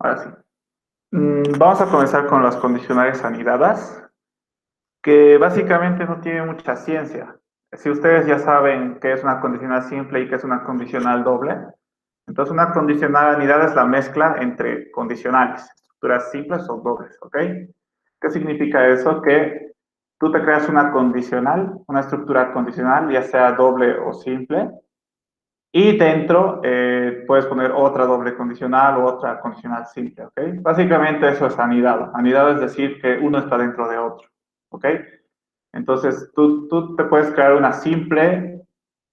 Ahora sí. Vamos a comenzar con las condicionales anidadas, que básicamente no tiene mucha ciencia. Si ustedes ya saben qué es una condicional simple y qué es una condicional doble, entonces una condicional anidada es la mezcla entre condicionales, estructuras simples o dobles, ¿ok? ¿Qué significa eso? Que tú te creas una condicional, una estructura condicional, ya sea doble o simple, y dentro puedes poner otra doble condicional o otra condicional simple, ¿ok? Básicamente eso es anidado. Anidado es decir que uno está dentro de otro, ¿ok? Entonces tú te puedes crear una simple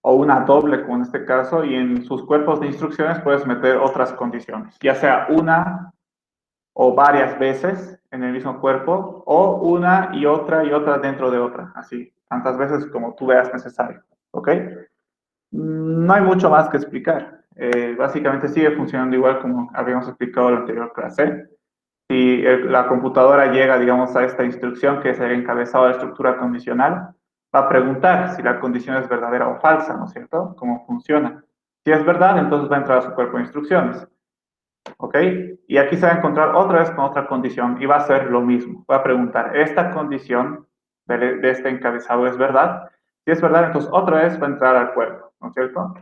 o una doble, como en este caso, y en sus cuerpos de instrucciones puedes meter otras condiciones, ya sea una o varias veces en el mismo cuerpo, o una y otra dentro de otra, así, tantas veces como tú veas necesario, ¿ok? No hay mucho más que explicar. Básicamente sigue funcionando igual como habíamos explicado en la anterior clase. Si la computadora llega, digamos, a esta instrucción que es el encabezado de estructura condicional, va a preguntar si la condición es verdadera o falsa, ¿no es cierto? ¿Cómo funciona? Si es verdad, entonces va a entrar a su cuerpo de instrucciones. ¿Ok? Y aquí se va a encontrar otra vez con otra condición y va a ser lo mismo. Va a preguntar, ¿esta condición de este encabezado es verdad? Si es verdad, entonces otra vez va a entrar al cuerpo, ¿no es cierto?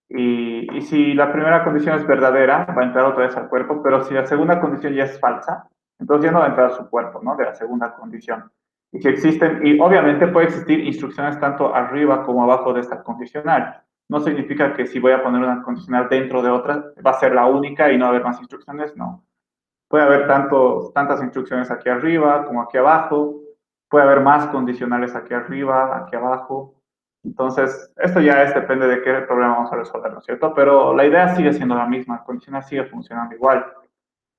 Y si la primera condición es verdadera, va a entrar otra vez al cuerpo, pero si la segunda condición ya es falsa, entonces ya no va a entrar a su cuerpo, ¿no? De la segunda condición. Y si existen, y obviamente puede existir instrucciones tanto arriba como abajo de esta condicional. No significa que si voy a poner una condicional dentro de otra, va a ser la única y no va a haber más instrucciones, no. Puede haber tantas instrucciones aquí arriba como aquí abajo, puede haber más condicionales aquí arriba, aquí abajo. Entonces, esto ya depende de qué problema vamos a resolver, ¿no es cierto? Pero la idea sigue siendo la misma, la condicional sigue funcionando igual.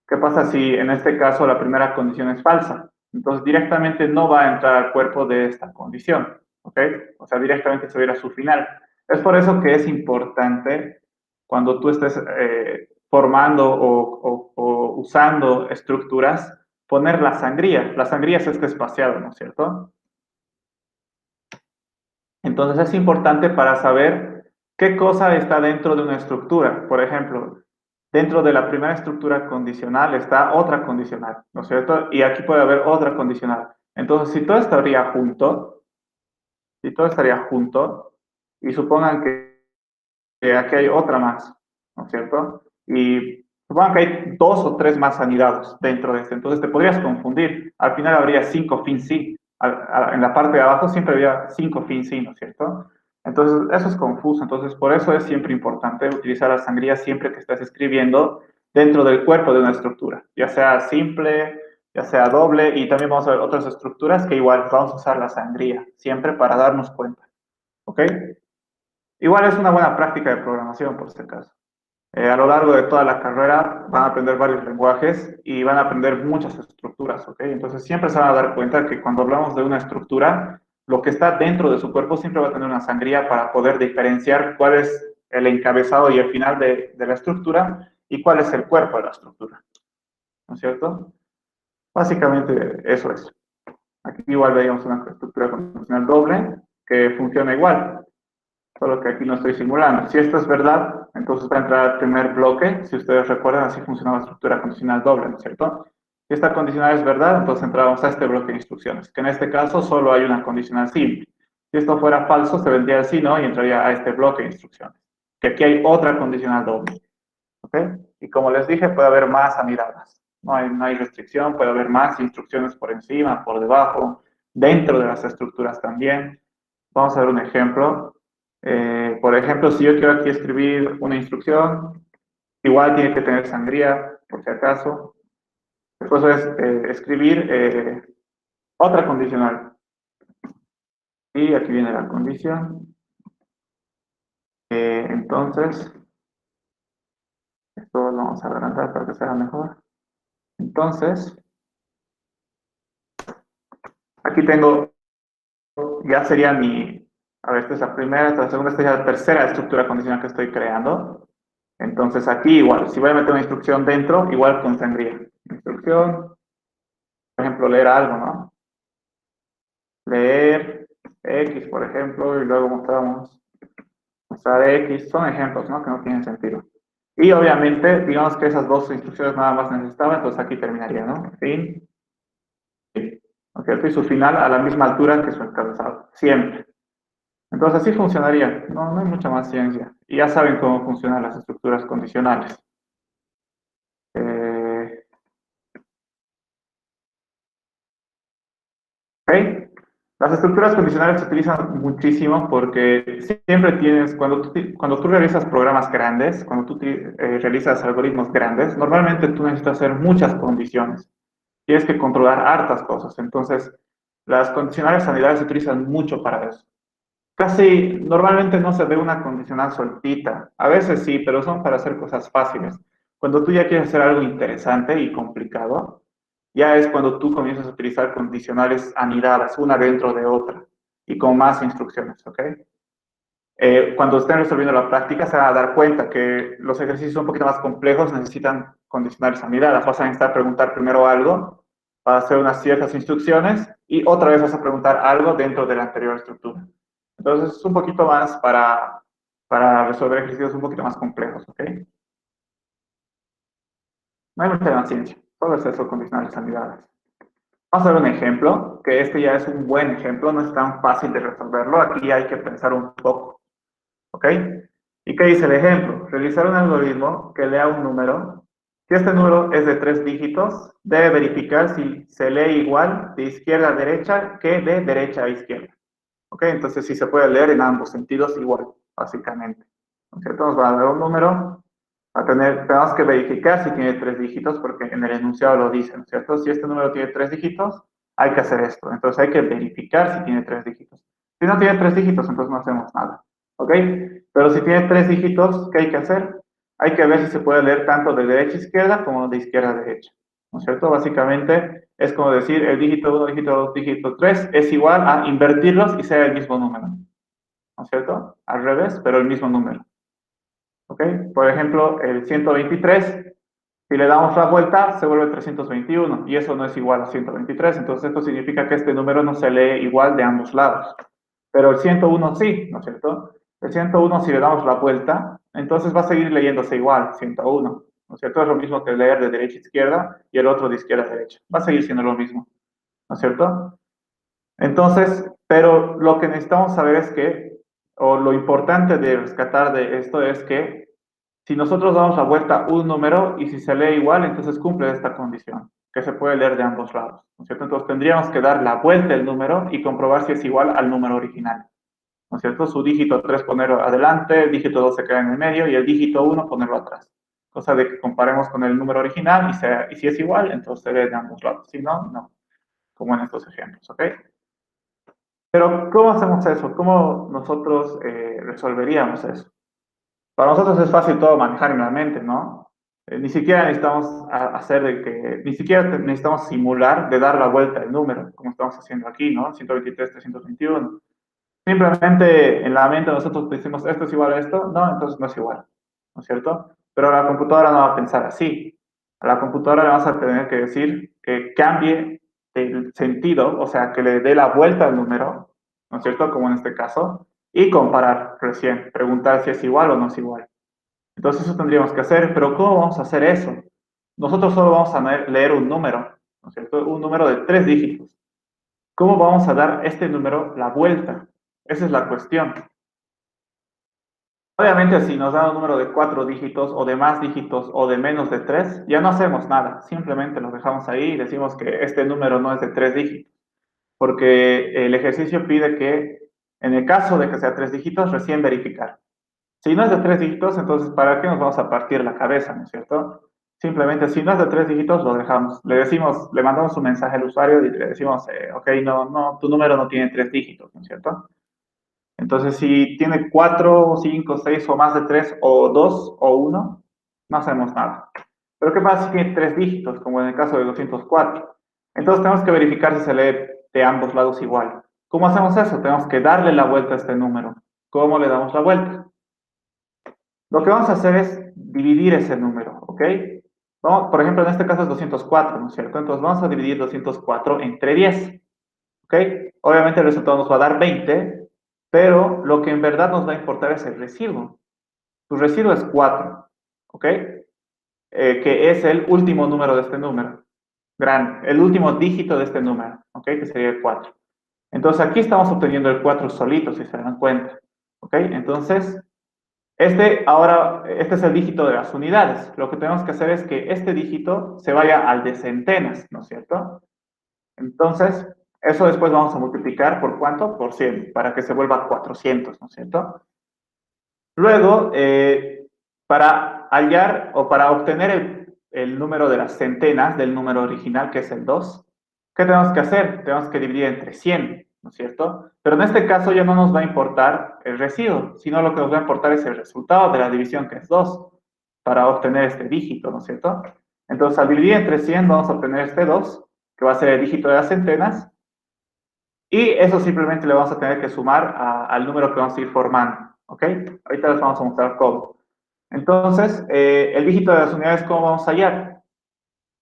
¿Qué pasa si en este caso la primera condición es falsa? Entonces, directamente no va a entrar al cuerpo de esta condición, ¿ok? O sea, directamente se va a ir a su final. Es por eso que es importante cuando tú estés formando o usando estructuras, poner la sangría. La sangría es este espaciado, ¿no es cierto? Entonces es importante para saber qué cosa está dentro de una estructura. Por ejemplo, dentro de la primera estructura condicional está otra condicional, ¿no es cierto? Y aquí puede haber otra condicional. Entonces, si todo estaría junto, y supongan que aquí hay otra más, ¿no es cierto? Y supongan que hay dos o tres más anidados dentro de este, entonces te podrías confundir. Al final habría cinco fin sí. En la parte de abajo siempre había cinco fin sí, ¿no es cierto? Entonces, eso es confuso. Entonces, por eso es siempre importante utilizar la sangría siempre que estés escribiendo dentro del cuerpo de una estructura, ya sea simple, ya sea doble, y también vamos a ver otras estructuras que igual vamos a usar la sangría siempre para darnos cuenta. ¿Ok? Igual es una buena práctica de programación, por si acaso. A lo largo de toda la carrera van a aprender varios lenguajes y van a aprender muchas estructuras, ¿ok? Entonces siempre se van a dar cuenta que cuando hablamos de una estructura, lo que está dentro de su cuerpo siempre va a tener una sangría para poder diferenciar cuál es el encabezado y el final de la estructura y cuál es el cuerpo de la estructura, ¿no es cierto? Básicamente eso es. Aquí igual veíamos una estructura condicional doble que funciona igual. Solo que aquí no estoy simulando. Si esto es verdad, entonces va a entrar al primer bloque. Si ustedes recuerdan, así funciona la estructura condicional doble, ¿no es cierto? Si esta condicional es verdad, entonces entramos a este bloque de instrucciones, que en este caso solo hay una condicional simple. Si esto fuera falso, se vendría así, ¿no? Y entraría a este bloque de instrucciones. Que aquí hay otra condicional doble, ¿ok? Y como les dije, puede haber más anidadas. No hay restricción, puede haber más instrucciones por encima, por debajo, dentro de las estructuras también. Vamos a ver un ejemplo. Por ejemplo, si yo quiero aquí escribir una instrucción, igual tiene que tener sangría, por si acaso. Después es escribir otra condicional. Y aquí viene la condición. Entonces, esto lo vamos a agrandar para que sea mejor. Entonces, aquí tengo, ya sería a ver, esta es la primera, esta es la segunda, esta es la tercera estructura condicional que estoy creando. Entonces aquí igual, si voy a meter una instrucción dentro, igual con sangría. Instrucción, por ejemplo, leer algo, ¿no? Leer X, por ejemplo, y luego mostrar X, son ejemplos, ¿no? Que no tienen sentido. Y obviamente, digamos que esas dos instrucciones nada más necesitaba, entonces aquí terminaría, ¿no? Fin, fin. ¿No es cierto? Y su final a la misma altura que su encabezado, siempre. Entonces así funcionaría, no, no hay mucha más ciencia. Y ya saben cómo funcionan las estructuras condicionales. Eh, ¿Ok? Las estructuras condicionales se utilizan muchísimo porque siempre tienes, cuando tú realizas programas grandes, cuando tú realizas algoritmos grandes, normalmente tú necesitas hacer muchas condiciones. Tienes que controlar hartas cosas. Entonces, las condicionales sanidades se utilizan mucho para eso. Casi normalmente no se ve una condicional soltita. A veces sí, pero son para hacer cosas fáciles. Cuando tú ya quieres hacer algo interesante y complicado, ya es cuando tú comienzas a utilizar condicionales anidadas, una dentro de otra, y con más instrucciones, ¿ok? Cuando estén resolviendo la práctica, se van a dar cuenta que los ejercicios un poquito más complejos necesitan condicionales anidadas. Vas a necesitar preguntar primero algo, vas a hacer unas ciertas instrucciones, y otra vez vas a preguntar algo dentro de la anterior estructura. Entonces, es un poquito más para resolver ejercicios un poquito más complejos, ¿ok? No hay mucha más ciencia, solo es eso, condicionales anidadas. Vamos a ver un ejemplo, que este ya es un buen ejemplo, no es tan fácil de resolverlo, aquí hay que pensar un poco, ¿ok? ¿Y qué dice el ejemplo? Realizar un algoritmo que lea un número. Si este número es de 3 dígitos, debe verificar si se lee igual de izquierda a derecha que de derecha a izquierda. ¿Ok? Entonces, si se puede leer en ambos sentidos igual, básicamente. ¿Ok? Entonces, va a dar un número, tenemos que verificar si tiene 3 dígitos, porque en el enunciado lo dice, ¿no es cierto? Si este número tiene 3 dígitos, hay que hacer esto. Entonces, hay que verificar si tiene 3 dígitos. Si no tiene 3 dígitos, entonces no hacemos nada. ¿Ok? Pero si tiene 3 dígitos, ¿qué hay que hacer? Hay que ver si se puede leer tanto de derecha a izquierda como de izquierda a derecha. ¿No es cierto? Básicamente es como decir el dígito 1, dígito 2, dígito 3 es igual a invertirlos y sea el mismo número. ¿No es cierto? Al revés, pero el mismo número. ¿Ok? Por ejemplo, el 123, si le damos la vuelta, se vuelve 321 y eso no es igual a 123. Entonces esto significa que este número no se lee igual de ambos lados. Pero el 101 sí, ¿no es cierto? El 101, si le damos la vuelta, entonces va a seguir leyéndose igual, 101. ¿No es cierto? Es lo mismo que leer de derecha a izquierda y el otro de izquierda a derecha. Va a seguir siendo lo mismo. ¿No es cierto? Entonces, pero lo que necesitamos saber es que, o lo importante de rescatar de esto es que si nosotros damos la vuelta a un número y si se lee igual, entonces cumple esta condición, que se puede leer de ambos lados, ¿no es cierto? Entonces tendríamos que dar la vuelta al número y comprobar si es igual al número original, ¿no es cierto? Su dígito 3 ponerlo adelante, el dígito 2 se queda en el medio y el dígito 1 ponerlo atrás. Cosa de que comparemos con el número original y si es igual, entonces se lee de ambos lados. Si no, no, como en estos ejemplos, ¿ok? Pero, ¿cómo hacemos eso? ¿Cómo nosotros resolveríamos eso? Para nosotros es fácil todo manejar en la mente, ¿no? Ni siquiera necesitamos hacer de que, ni siquiera necesitamos simular de dar la vuelta al número, como estamos haciendo aquí, ¿no? 123, 321. Simplemente en la mente nosotros decimos, esto es igual a esto, no, entonces no es igual, ¿no es cierto? Pero la computadora no va a pensar así. A la computadora le vamos a tener que decir que cambie el sentido, o sea, que le dé la vuelta al número, ¿no es cierto? Como en este caso, y comparar recién, preguntar si es igual o no es igual. Entonces eso tendríamos que hacer, pero ¿cómo vamos a hacer eso? Nosotros solo vamos a leer un número, ¿no es cierto? Un número de 3 dígitos. ¿Cómo vamos a dar este número la vuelta? Esa es la cuestión. Obviamente, si nos da un número de 4 dígitos o de más dígitos o de menos de 3, ya no hacemos nada. Simplemente lo dejamos ahí y decimos que este número no es de 3 dígitos. Porque el ejercicio pide que, en el caso de que sea 3 dígitos, recién verificar. Si no es de 3 dígitos, entonces ¿para qué nos vamos a partir la cabeza, no es cierto? Simplemente, si no es de 3 dígitos, lo dejamos. Le decimos, le mandamos un mensaje al usuario y le decimos, ok, no, no, tu número no tiene 3 dígitos, ¿no es cierto? Entonces, si tiene 4, 5, 6 o más de 3 o 2 o 1, no hacemos nada. Pero ¿qué pasa si tiene 3 dígitos, como en el caso de 204? Entonces tenemos que verificar si se lee de ambos lados igual. ¿Cómo hacemos eso? Tenemos que darle la vuelta a este número. ¿Cómo le damos la vuelta? Lo que vamos a hacer es dividir ese número, ¿ok? Vamos, por ejemplo, en este caso es 204, ¿no es cierto? Entonces vamos a dividir 204 entre 10, ¿ok? Obviamente el resultado nos va a dar 20, pero lo que en verdad nos va a importar es el residuo. Tu residuo es 4, ¿ok? Que es el último número de este número, grande, el último dígito de este número, ¿ok? Que sería el 4. Entonces aquí estamos obteniendo el 4 solito, si se dan cuenta, ¿ok? Entonces, este es el dígito de las unidades. Lo que tenemos que hacer es que este dígito se vaya al de centenas, ¿no es cierto? Entonces, eso después vamos a multiplicar por ¿cuánto? Por 100, para que se vuelva 400, ¿no es cierto? Luego, para hallar o para obtener el número de las centenas del número original, que es el 2, ¿qué tenemos que hacer? Tenemos que dividir entre 100, ¿no es cierto? Pero en este caso ya no nos va a importar el residuo, sino lo que nos va a importar es el resultado de la división, que es 2, para obtener este dígito, ¿no es cierto? Entonces, al dividir entre 100 vamos a obtener este 2, que va a ser el dígito de las centenas, y eso simplemente le vamos a tener que sumar al número que vamos a ir formando, ¿ok? Ahorita les vamos a mostrar cómo. Entonces, el dígito de las unidades, ¿cómo vamos a hallar?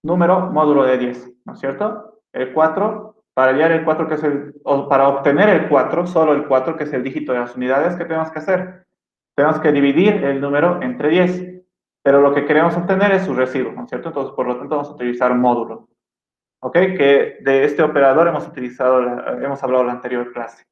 Número módulo de 10, ¿no es cierto? El 4, para hallar el 4 que es o para obtener el 4, solo el 4 que es el dígito de las unidades, ¿qué tenemos que hacer? Tenemos que dividir el número entre 10, pero lo que queremos obtener es su residuo, ¿no es cierto? Entonces, por lo tanto, vamos a utilizar módulo. ¿Ok? Que de este operador hemos hablado en la anterior clase.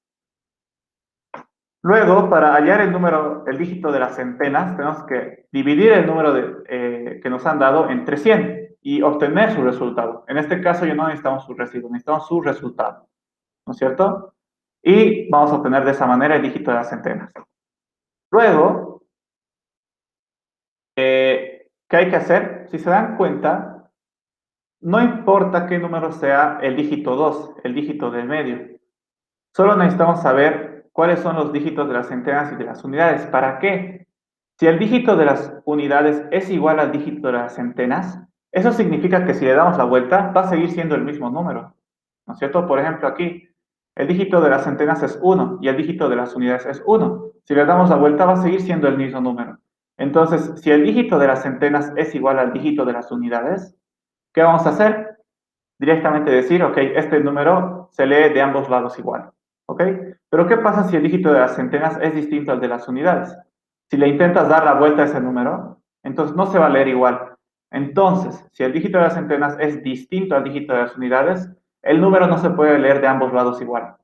Luego, para hallar el número, el dígito de las centenas, tenemos que dividir el número que nos han dado entre 100 y obtener su resultado. En este caso ya no necesitamos su residuo, necesitamos su resultado, ¿no es cierto? Y vamos a obtener de esa manera el dígito de las centenas. Luego, ¿qué hay que hacer? Si se dan cuenta, no importa qué número sea el dígito 2, el dígito del medio. Solo necesitamos saber cuáles son los dígitos de las centenas y de las unidades. ¿Para qué? Si el dígito de las unidades es igual al dígito de las centenas, eso significa que si le damos la vuelta, va a seguir siendo el mismo número, ¿no es cierto? Por ejemplo, aquí, el dígito de las centenas es 1 y el dígito de las unidades es 1. Si le damos la vuelta, va a seguir siendo el mismo número. Entonces, si el dígito de las centenas es igual al dígito de las unidades, ¿qué vamos a hacer? Directamente decir, ok, este número se lee de ambos lados igual. ¿Ok? Pero ¿qué pasa si el dígito de las centenas es distinto al de las unidades? Si le intentas dar la vuelta a ese número, entonces no se va a leer igual. Entonces, si el dígito de las centenas es distinto al dígito de las unidades, el número no se puede leer de ambos lados igual.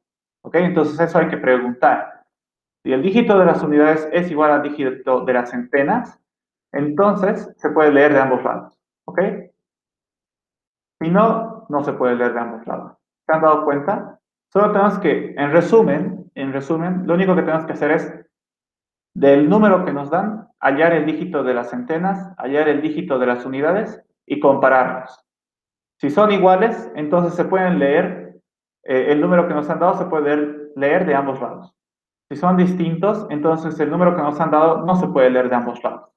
¿Ok? Entonces eso hay que preguntar. Si el dígito de las unidades es igual al dígito de las centenas, entonces se puede leer de ambos lados. ¿Ok? Si no, no se puede leer de ambos lados. ¿Se han dado cuenta? Solo tenemos que, en resumen, lo único que tenemos que hacer es, del número que nos dan, hallar el dígito de las centenas, hallar el dígito de las unidades y compararlos. Si son iguales, entonces se pueden leer, el número que nos han dado se puede leer de ambos lados. Si son distintos, entonces el número que nos han dado no se puede leer de ambos lados.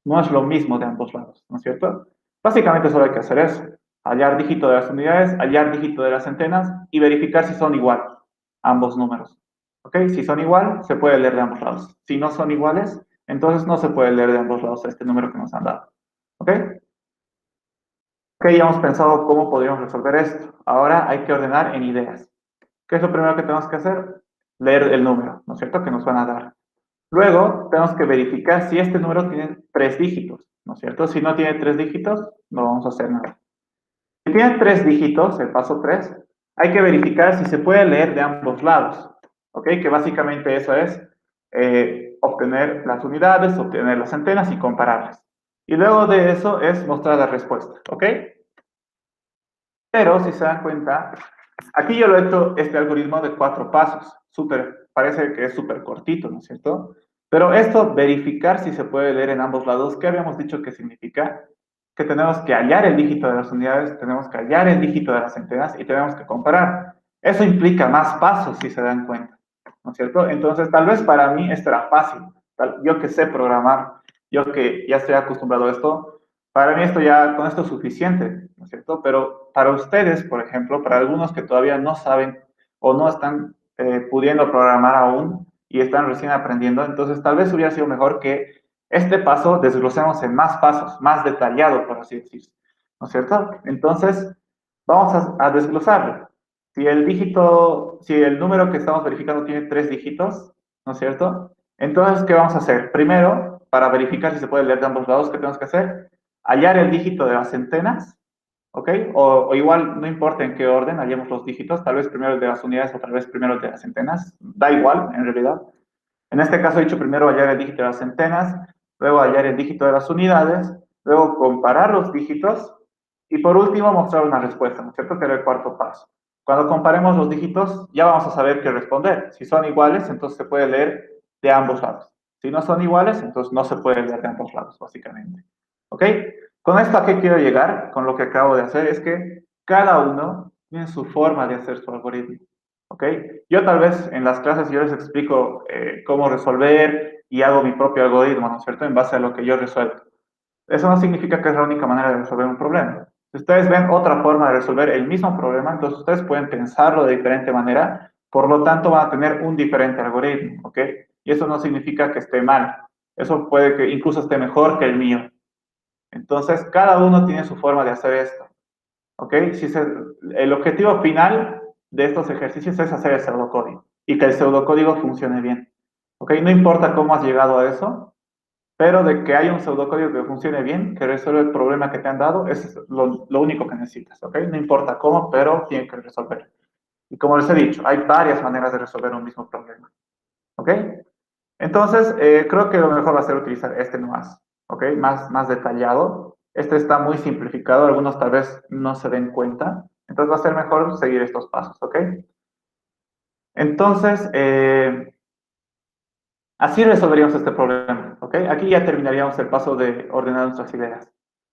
No es lo mismo de ambos lados, ¿no es cierto? Básicamente solo hay que hacer eso. Hallar dígito de las unidades, hallar dígito de las centenas y verificar si son igual ambos números. ¿Ok? Si son igual, se puede leer de ambos lados. Si no son iguales, entonces no se puede leer de ambos lados este número que nos han dado. ¿Ok? Ok, ya hemos pensado cómo podríamos resolver esto. Ahora hay que ordenar en ideas. ¿Qué es lo primero que tenemos que hacer? Leer el número, ¿no es cierto? Que nos van a dar. Luego, tenemos que verificar si este número tiene 3 dígitos, ¿no es cierto? Si no tiene 3 dígitos, no vamos a hacer nada. Si tiene 3 dígitos, el paso 3, hay que verificar si se puede leer de ambos lados, ¿ok? Que básicamente eso es obtener las unidades, obtener las centenas y compararlas. Y luego de eso es mostrar la respuesta, ¿ok? Pero si se dan cuenta, aquí yo lo he hecho este algoritmo de 4 pasos. Parece que es súper cortito, ¿no es cierto? Pero esto, verificar si se puede leer en ambos lados, ¿qué habíamos dicho que significa? Que tenemos que hallar el dígito de las unidades, tenemos que hallar el dígito de las centenas y tenemos que comparar. Eso implica más pasos, si se dan cuenta, ¿no es cierto? Entonces, tal vez para mí esto era fácil. Yo que sé programar, yo que ya estoy acostumbrado a esto, para mí esto ya, con esto es suficiente, ¿no es cierto? Pero para ustedes, por ejemplo, para algunos que todavía no saben o no están pudiendo programar aún y están recién aprendiendo, entonces tal vez hubiera sido mejor que este paso desglosemos en más pasos, más detallado, por así decirlo, ¿no es cierto? Entonces, vamos a desglosarlo. Si el número que estamos verificando tiene 3 dígitos, ¿no es cierto? Entonces, ¿qué vamos a hacer? Primero, para verificar si se puede leer de ambos lados, ¿qué tenemos que hacer? Hallar el dígito de las centenas, ¿ok? O igual, no importa en qué orden hallemos los dígitos, tal vez primero el de las unidades o tal vez primero el de las centenas, da igual, en realidad. En este caso he dicho primero hallar el dígito de las centenas, luego hallar el dígito de las unidades, luego comparar los dígitos y por último mostrar una respuesta, ¿no es cierto? Que era el cuarto paso. Cuando comparemos los dígitos ya vamos a saber qué responder. Si son iguales, entonces se puede leer de ambos lados. Si no son iguales, entonces no se puede leer de ambos lados, básicamente. ¿Ok? Con esto a qué quiero llegar, con lo que acabo de hacer, es que cada uno tiene su forma de hacer su algoritmo. ¿Ok? Yo tal vez en las clases yo les explico cómo resolver y hago mi propio algoritmo, ¿no es cierto? En base a lo que yo resuelvo. Eso no significa que es la única manera de resolver un problema. Si ustedes ven otra forma de resolver el mismo problema, entonces ustedes pueden pensarlo de diferente manera, por lo tanto van a tener un diferente algoritmo, ¿ok? Y eso no significa que esté mal. Eso puede que incluso esté mejor que el mío. Entonces, cada uno tiene su forma de hacer esto, ¿ok? El objetivo final de estos ejercicios es hacer el pseudocódigo y que el pseudocódigo funcione bien, ¿ok? No importa cómo has llegado a eso, pero de que haya un pseudocódigo que funcione bien, que resuelva el problema que te han dado, es lo único que necesitas, ¿ok? No importa cómo, pero tiene que resolver. Y como les he dicho, hay varias maneras de resolver un mismo problema, ¿ok? Entonces, creo que lo mejor va a ser utilizar este nomás, ¿ok? Más detallado. Este está muy simplificado, algunos tal vez no se den cuenta. Entonces va a ser mejor seguir estos pasos, ¿ok? Entonces, así resolveríamos este problema, ¿ok? Aquí ya terminaríamos el paso de ordenar nuestras ideas.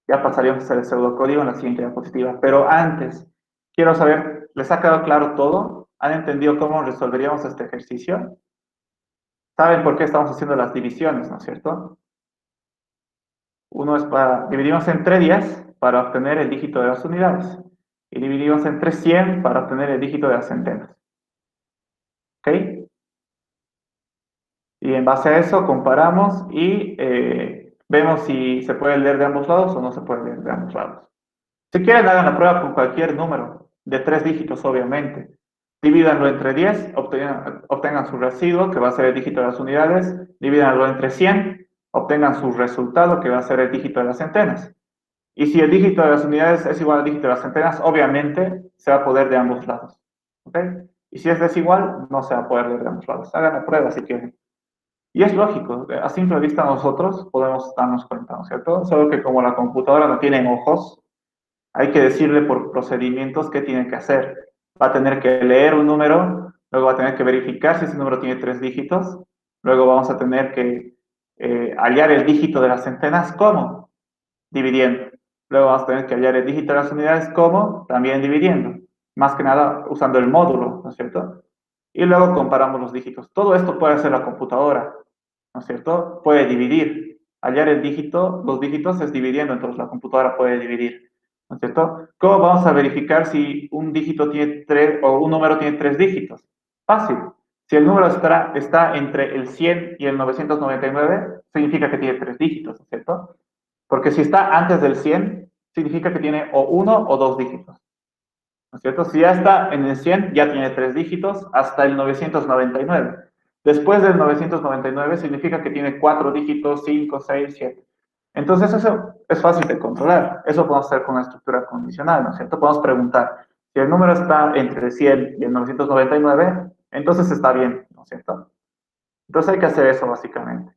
Ya pasaríamos a hacer el pseudocódigo en la siguiente diapositiva. Pero antes, quiero saber, ¿les ha quedado claro todo? ¿Han entendido cómo resolveríamos este ejercicio? ¿Saben por qué estamos haciendo las divisiones, no es cierto? Uno es dividimos entre 10 para obtener el dígito de las unidades. Y dividimos entre 100 para obtener el dígito de las centenas. ¿Ok? Y en base a eso comparamos y vemos si se puede leer de ambos lados o no se puede leer de ambos lados. Si quieren, hagan la prueba con cualquier número, de 3 dígitos, obviamente. Divídanlo entre 10, obtengan su residuo, que va a ser el dígito de las unidades. Divídanlo entre 100, obtengan su resultado, que va a ser el dígito de las centenas. Y si el dígito de las unidades es igual al dígito de las centenas, obviamente se va a poder de ambos lados. ¿Ok? Y si es desigual, no se va a poder leer de ambos lados. Hagan la prueba si quieren. Y es lógico, a simple vista nosotros podemos darnos cuenta, ¿no es cierto? Solo que como la computadora no tiene ojos, hay que decirle por procedimientos qué tiene que hacer. Va a tener que leer un número, luego va a tener que verificar si ese número tiene 3 dígitos, luego vamos a tener que hallar el dígito de las centenas, ¿cómo? Dividiendo. Luego vamos a tener que hallar el dígito de las unidades, ¿cómo? También dividiendo. Más que nada usando el módulo, ¿no es cierto? Y luego comparamos los dígitos. Todo esto puede hacer la computadora, ¿no es cierto? Puede dividir. Hallar el dígito, los dígitos es dividiendo, entonces la computadora puede dividir, ¿no es cierto? ¿Cómo vamos a verificar si un dígito tiene 3 o un número tiene 3 dígitos? Fácil. Si el número está entre el 100 y el 999, significa que tiene 3 dígitos, ¿no es cierto? Porque si está antes del 100, significa que tiene o uno o dos dígitos, ¿no es cierto? Si ya está en el 100, ya tiene 3 dígitos hasta el 999. Después del 999 significa que tiene 4 dígitos, 5, 6, 7. Entonces eso es fácil de controlar. Eso podemos hacer con una estructura condicional, ¿no es cierto? Podemos preguntar, si el número está entre el 100 y el 999, entonces está bien, ¿no es cierto? Entonces hay que hacer eso básicamente.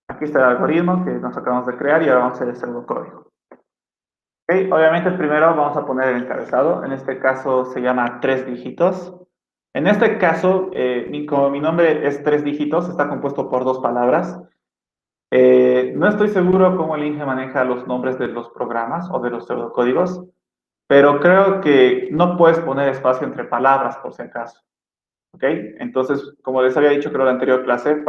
Aquí está el algoritmo que nos acabamos de crear y ahora vamos a hacer el pseudocódigo. Okay, obviamente primero vamos a poner el encabezado. En este caso se llama 3 dígitos. En este caso, como mi nombre es 3 dígitos, está compuesto por 2 palabras. No estoy seguro cómo el Inge maneja los nombres de los programas o de los pseudocódigos, pero creo que no puedes poner espacio entre palabras por si acaso. ¿Ok? Entonces, como les había dicho creo en la anterior clase,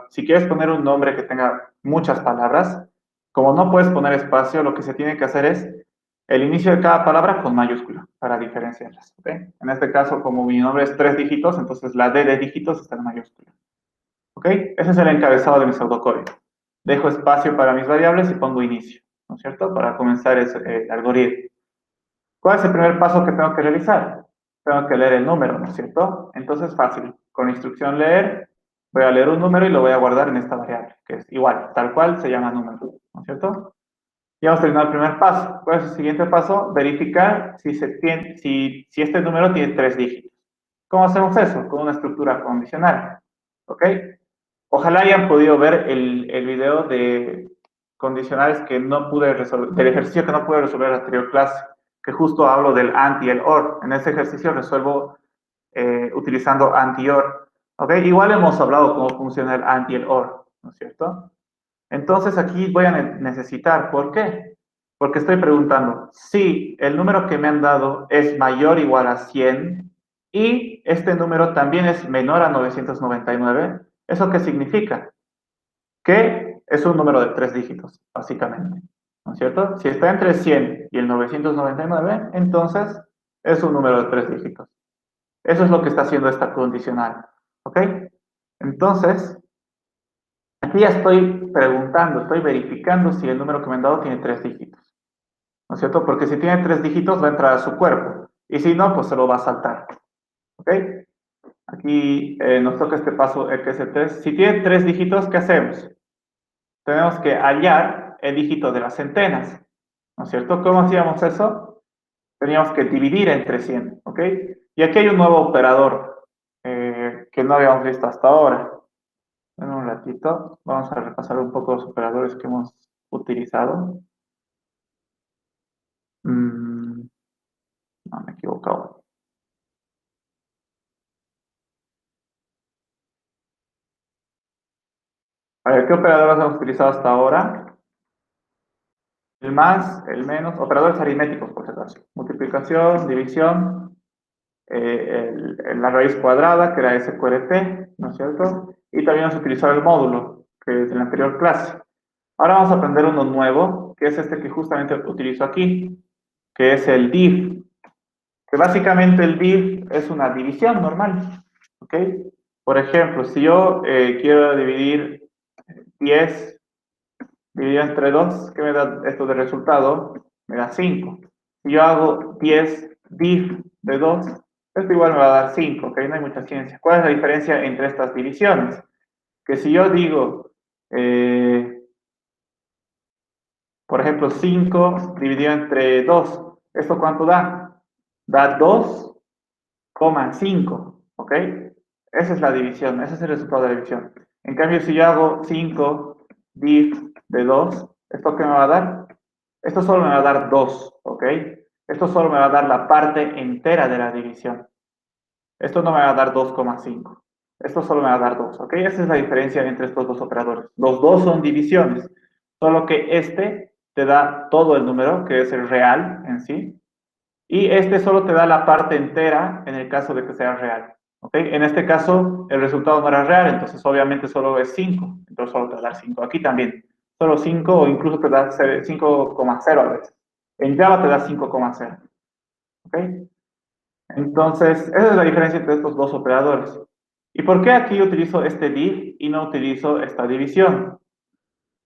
si quieres poner un nombre que tenga muchas palabras, como no puedes poner espacio, lo que se tiene que hacer es el inicio de cada palabra con mayúscula para diferenciarlas. ¿Ok? En este caso, como mi nombre es 3 dígitos, entonces la D de dígitos está en mayúscula. ¿Ok? Ese es el encabezado de mi pseudocódigo. Dejo espacio para mis variables y pongo inicio, ¿no es cierto? Para comenzar el algoritmo. ¿Cuál es el primer paso que tengo que realizar? Tengo que leer el número, ¿no es cierto? Entonces, fácil. con la instrucción leer, voy a leer un número y lo voy a guardar en esta variable, que es igual, tal cual se llama número, ¿no es cierto? Ya hemos terminado el primer paso. ¿Cuál es el siguiente paso? Verificar si este número tiene 3 dígitos. ¿Cómo hacemos eso? Con una estructura condicional. ¿Ok? Ojalá hayan podido ver el video de condicionales que no pude resolver, del ejercicio que no pude resolver en la anterior clase, que justo hablo del AND y el OR. En ese ejercicio resuelvo utilizando AND y OR. ¿Ok? Igual hemos hablado cómo funciona el AND y el OR, ¿no es cierto? Entonces aquí voy a necesitar, ¿por qué? Porque estoy preguntando si el número que me han dado es mayor o igual a 100 y este número también es menor a 999. ¿Eso qué significa? Que es un número de 3 dígitos, básicamente. ¿No es cierto? Si está entre 100 y el 999, entonces es un número de 3 dígitos. Eso es lo que está haciendo esta condicional. ¿Ok? Entonces, aquí ya estoy preguntando, estoy verificando si el número que me han dado tiene 3 dígitos. ¿No es cierto? Porque si tiene 3 dígitos va a entrar a su cuerpo. Y si no, pues se lo va a saltar. ¿Ok? Aquí nos toca este paso, el que es el 3. Si tiene 3 dígitos, ¿qué hacemos? Tenemos que hallar el dígito de las centenas. ¿No es cierto? ¿Cómo hacíamos eso? Teníamos que dividir entre 100. ¿Ok? Y aquí hay un nuevo operador que no habíamos visto hasta ahora. En un ratito vamos a repasar un poco los operadores que hemos utilizado. No, me he equivocado. A ver, ¿qué operadores hemos utilizado hasta ahora? El más, el menos, operadores aritméticos, por si acaso. Multiplicación, división, la raíz cuadrada, que era SQRT, ¿no es cierto? Y también hemos utilizado el módulo, que es de la anterior clase. Ahora vamos a aprender uno nuevo, que es este que justamente utilizo aquí, que es el div. Que básicamente el div es una división normal, ¿ok? Por ejemplo, si yo quiero dividir 10 dividido entre 2, ¿qué me da esto de resultado? Me da 5. Si yo hago 10 div de 2, esto igual me va a dar 5, ¿ok? No hay mucha ciencia. ¿Cuál es la diferencia entre estas divisiones? Que si yo digo, por ejemplo, 5 dividido entre 2, ¿esto cuánto da? Da 2,5, ¿ok? Esa es la división, ese es el resultado de la división. En cambio, si yo hago 5 div de 2, ¿esto qué me va a dar? Esto solo me va a dar 2, ¿ok? Esto solo me va a dar la parte entera de la división. Esto no me va a dar 2,5. Esto solo me va a dar 2, ¿ok? Esa es la diferencia entre estos dos operadores. Los dos son divisiones, solo que este te da todo el número, que es el real en sí, y este solo te da la parte entera en el caso de que sea real. ¿Ok? En este caso, el resultado no era real, entonces obviamente solo es 5. Entonces solo te va a dar 5. Aquí también. Solo 5 o incluso te da 5,0 a veces. En Java te da 5,0. ¿Ok? Entonces, esa es la diferencia entre estos dos operadores. ¿Y por qué aquí utilizo este div y no utilizo esta división?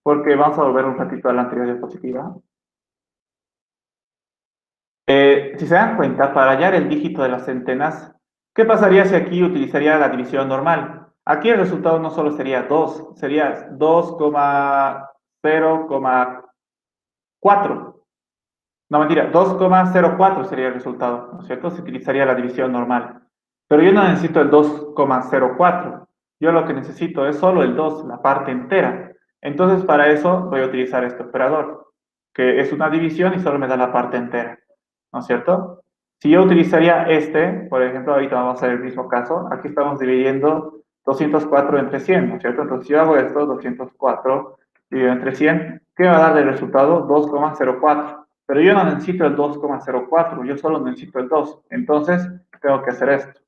Porque vamos a volver un ratito a la anterior diapositiva. Si se dan cuenta, para hallar el dígito de las centenas, ¿qué pasaría si aquí utilizaría la división normal? Aquí el resultado no solo sería 2, sería 2,0,4. No, mentira, 2,04 sería el resultado, ¿no es cierto? Se utilizaría la división normal. Pero yo no necesito el 2,04. Yo lo que necesito es solo el 2, la parte entera. Entonces, para eso voy a utilizar este operador, que es una división y solo me da la parte entera. ¿No es cierto? Si yo utilizaría este, por ejemplo, ahorita vamos a hacer el mismo caso, aquí estamos dividiendo 204 entre 100, ¿no es cierto? Entonces, si yo hago esto, 204 dividido entre 100, ¿qué me va a dar de resultado? 2,04. Pero yo no necesito el 2,04, yo solo necesito el 2. Entonces, tengo que hacer esto.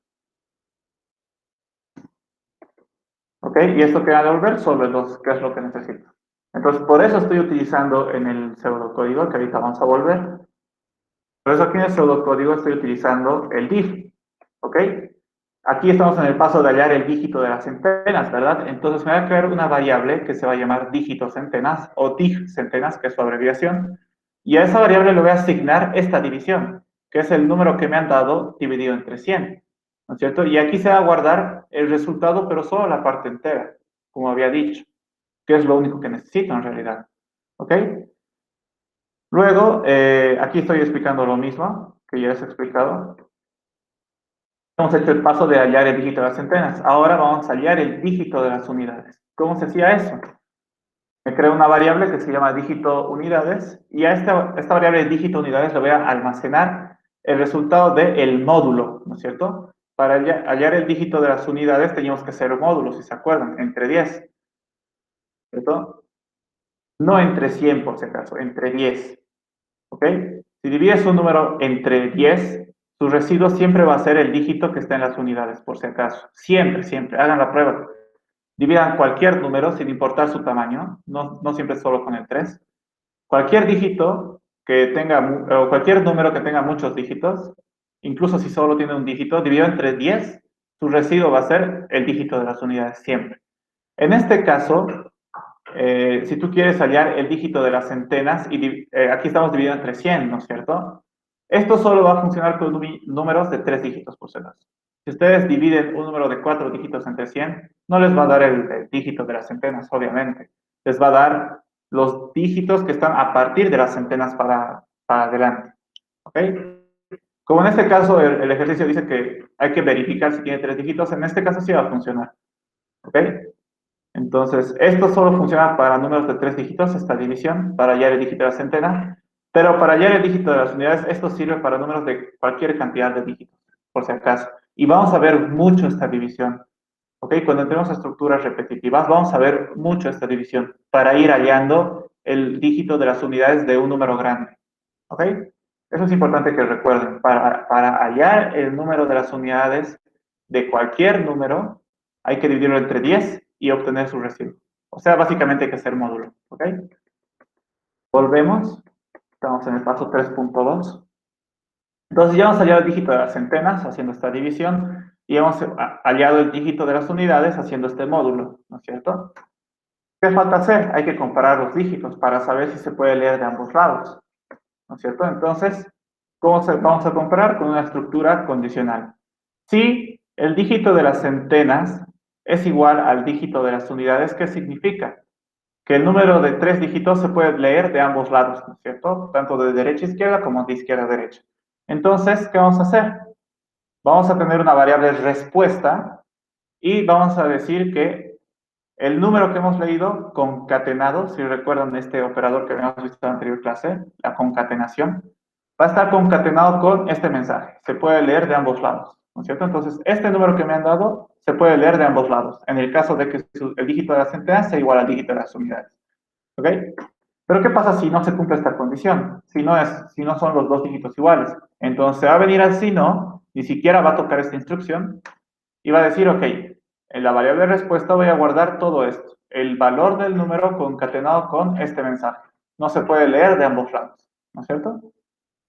¿Ok? Y esto que va a devolver solo el 2, que es lo que necesito. Entonces, por eso estoy utilizando en el pseudocódigo, que ahorita vamos a volver. Por eso aquí en el pseudocódigo estoy utilizando el div, ¿ok? Aquí estamos en el paso de hallar el dígito de las centenas, ¿verdad? Entonces me voy a crear una variable que se va a llamar dígito centenas o dig centenas, que es su abreviación, y a esa variable le voy a asignar esta división, que es el número que me han dado dividido entre 100, ¿no es cierto? Y aquí se va a guardar el resultado, pero solo la parte entera, como había dicho, que es lo único que necesito en realidad. ¿Ok? Luego, aquí estoy explicando lo mismo que ya les he explicado. Hemos hecho el paso de hallar el dígito de las centenas. Ahora vamos a hallar el dígito de las unidades. ¿Cómo se hacía eso? Me creo una variable que se llama dígito unidades y a esta variable dígito unidades le voy a almacenar el resultado del módulo, ¿no es cierto? Para hallar el dígito de las unidades teníamos que hacer módulos, si se acuerdan, entre 10, ¿cierto? No entre 100 por si acaso, entre 10, ¿ok? Si divides un número entre 10, su residuo siempre va a ser el dígito que está en las unidades, por si acaso. Siempre, siempre, hagan la prueba. Dividan cualquier número sin importar su tamaño, no siempre solo con el 3. Cualquier dígito que tenga, o cualquier número que tenga muchos dígitos, incluso si solo tiene un dígito, dividido entre 10, su residuo va a ser el dígito de las unidades siempre. En este caso, si tú quieres hallar el dígito de las centenas, y aquí estamos dividiendo entre 100, ¿no es cierto? Esto solo va a funcionar con números de 3 dígitos por si acaso. Si ustedes dividen un número de 4 dígitos entre 100, no les va a dar el dígito de las centenas, obviamente. Les va a dar los dígitos que están a partir de las centenas para adelante. ¿Ok? Como en este caso el ejercicio dice que hay que verificar si tiene 3 dígitos, en este caso sí va a funcionar. ¿Ok? Entonces, esto solo funciona para números de 3 dígitos, esta división, para hallar el dígito de la centena, pero para hallar el dígito de las unidades, esto sirve para números de cualquier cantidad de dígitos, por si acaso. Y vamos a ver mucho esta división, ¿ok? Cuando entremos a estructuras repetitivas, vamos a ver mucho esta división para ir hallando el dígito de las unidades de un número grande, ¿ok? Eso es importante que recuerden. Para hallar el número de las unidades de cualquier número, hay que dividirlo entre 10 y obtener su residuo. O sea, básicamente hay que hacer módulo, ¿ok? Volvemos. Estamos en el paso 3.2. Entonces ya hemos hallado el dígito de las centenas haciendo esta división y hemos hallado el dígito de las unidades haciendo este módulo, ¿no es cierto? ¿Qué falta hacer? Hay que comparar los dígitos para saber si se puede leer de ambos lados, ¿no es cierto? Entonces, ¿cómo vamos a comparar? Con una estructura condicional. Si el dígito de las centenas es igual al dígito de las unidades, ¿qué significa? Que el número de 3 dígitos se puede leer de ambos lados, ¿no es cierto? Tanto de derecha a izquierda como de izquierda a derecha. Entonces, ¿qué vamos a hacer? Vamos a tener una variable respuesta y vamos a decir que el número que hemos leído concatenado, si recuerdan este operador que habíamos visto en la anterior clase, la concatenación, va a estar concatenado con este mensaje. Se puede leer de ambos lados, ¿no es cierto? Entonces, este número que me han dado se puede leer de ambos lados, en el caso de que el dígito de las centenas sea igual al dígito de las unidades. ¿Ok? Pero ¿qué pasa si no se cumple esta condición? Si no son los dos dígitos iguales. Entonces va a venir al si no, ni siquiera va a tocar esta instrucción y va a decir, ok, en la variable de respuesta voy a guardar todo esto, el valor del número concatenado con este mensaje. No se puede leer de ambos lados, ¿no es cierto?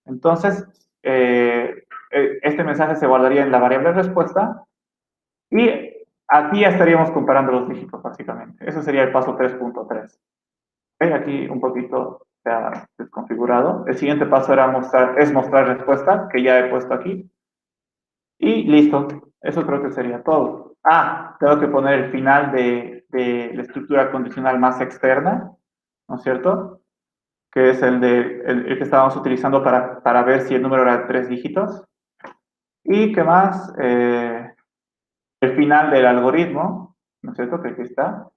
Entonces, este mensaje se guardaría en la variable de respuesta y aquí ya estaríamos comparando los dígitos, básicamente. Eso sería el paso 3.3. Aquí un poquito se ha desconfigurado. El siguiente paso es mostrar respuesta, que ya he puesto aquí. Y listo. Eso creo que sería todo. Tengo que poner el final de la estructura condicional más externa, ¿no es cierto? Que es el que estábamos utilizando para ver si el número era de 3 dígitos. ¿Y qué más? El final del algoritmo, ¿no es cierto? Que aquí está.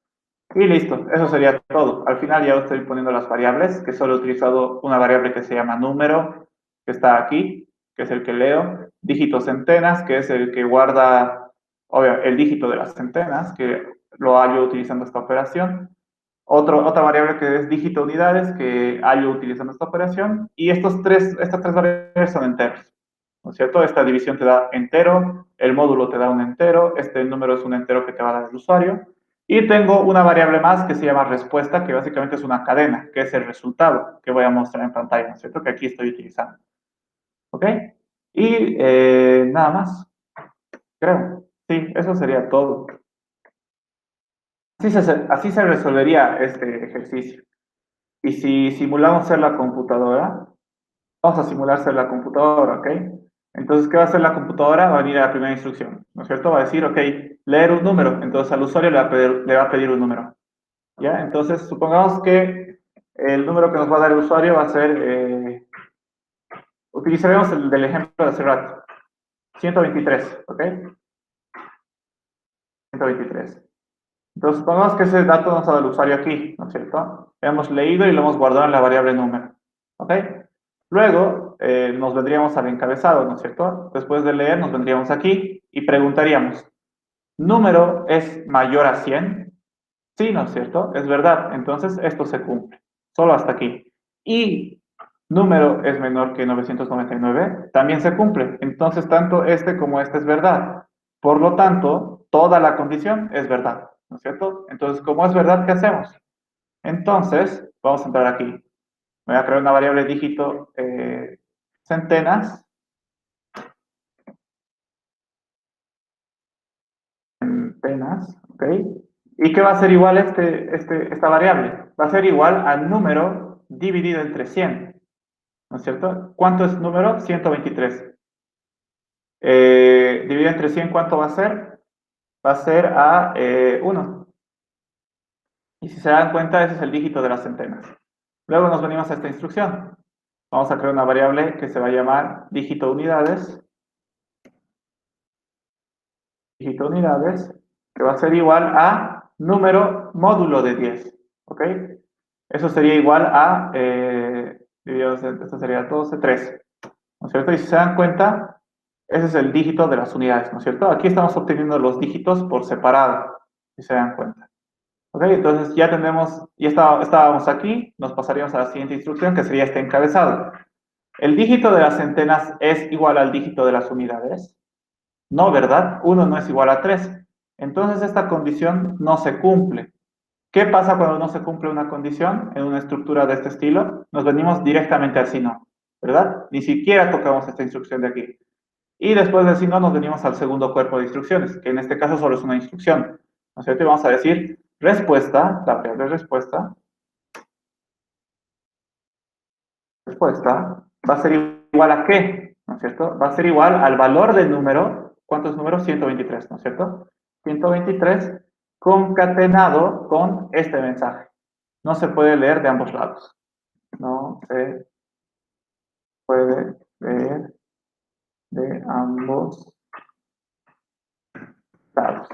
Y listo, eso sería todo. Al final ya estoy poniendo las variables, que solo he utilizado una variable que se llama número, que está aquí, que es el que leo. Dígito centenas, que es el que guarda, el dígito de las centenas, que lo hallo utilizando esta operación. Otra variable que es dígito unidades, que hallo utilizando esta operación. Y estas tres variables son enteros, ¿no es cierto? Esta división te da entero, el módulo te da un entero, este número es un entero que te va a dar el usuario. Y tengo una variable más que se llama respuesta, que básicamente es una cadena, que es el resultado que voy a mostrar en pantalla, ¿no es cierto? Que aquí estoy utilizando. ¿Ok? Y nada más, creo. Sí, eso sería todo. Así se resolvería este ejercicio. Y si simulamos ser la computadora, vamos a simular ser la computadora, ¿ok? Entonces, ¿qué va a hacer la computadora? Va a venir a la primera instrucción, ¿no es cierto? Va a decir, ok, leer un número. Entonces, al usuario le va a pedir un número. ¿Ya? Entonces, supongamos que el número que nos va a dar el usuario va a ser, utilizaremos el del ejemplo de hace rato, 123, ¿ok? 123. Entonces, supongamos que ese dato nos ha dado el usuario aquí, ¿no es cierto? Hemos leído y lo hemos guardado en la variable número, ¿ok? Luego nos vendríamos al encabezado, ¿no es cierto? Después de leer nos vendríamos aquí y preguntaríamos, ¿número es mayor a 100? Sí, ¿no es cierto? Es verdad. Entonces, esto se cumple. Solo hasta aquí. Y número es menor que 999, también se cumple. Entonces, tanto este como este es verdad. Por lo tanto, toda la condición es verdad, ¿no es cierto? Entonces, como es verdad, ¿qué hacemos? Entonces, vamos a entrar aquí. Voy a crear una variable dígito centenas, centenas, ¿ok? ¿Y qué va a ser igual esta variable? Va a ser igual al número dividido entre 100, ¿no es cierto? ¿Cuánto es número? 123. Dividido entre 100, ¿cuánto va a ser? Va a ser a 1. Y si se dan cuenta, ese es el dígito de las centenas. Luego nos venimos a esta instrucción. Vamos a crear una variable que se va a llamar dígito unidades, que va a ser igual a número módulo de 10. ¿Ok? Eso sería igual a, esto sería 12, 13. ¿No es cierto? Y si se dan cuenta, ese es el dígito de las unidades, ¿no es cierto? Aquí estamos obteniendo los dígitos por separado, si se dan cuenta. ¿Ok? Entonces ya tenemos, estábamos aquí, nos pasaríamos a la siguiente instrucción, que sería este encabezado. ¿El dígito de las centenas es igual al dígito de las unidades? No, ¿verdad? 1 no es igual a 3. Entonces esta condición no se cumple. ¿Qué pasa cuando no se cumple una condición en una estructura de este estilo? Nos venimos directamente al si no, ¿verdad? Ni siquiera tocamos esta instrucción de aquí. Y después de si no, nos venimos al segundo cuerpo de instrucciones, que en este caso solo es una instrucción, ¿no es cierto? Y vamos a decir respuesta, la variable respuesta, va a ser igual a qué, ¿no es cierto? Va a ser igual al valor del número, ¿cuánto es número? 123, ¿no es cierto? 123 concatenado con este mensaje. No se puede leer de ambos lados. No se puede leer de ambos lados.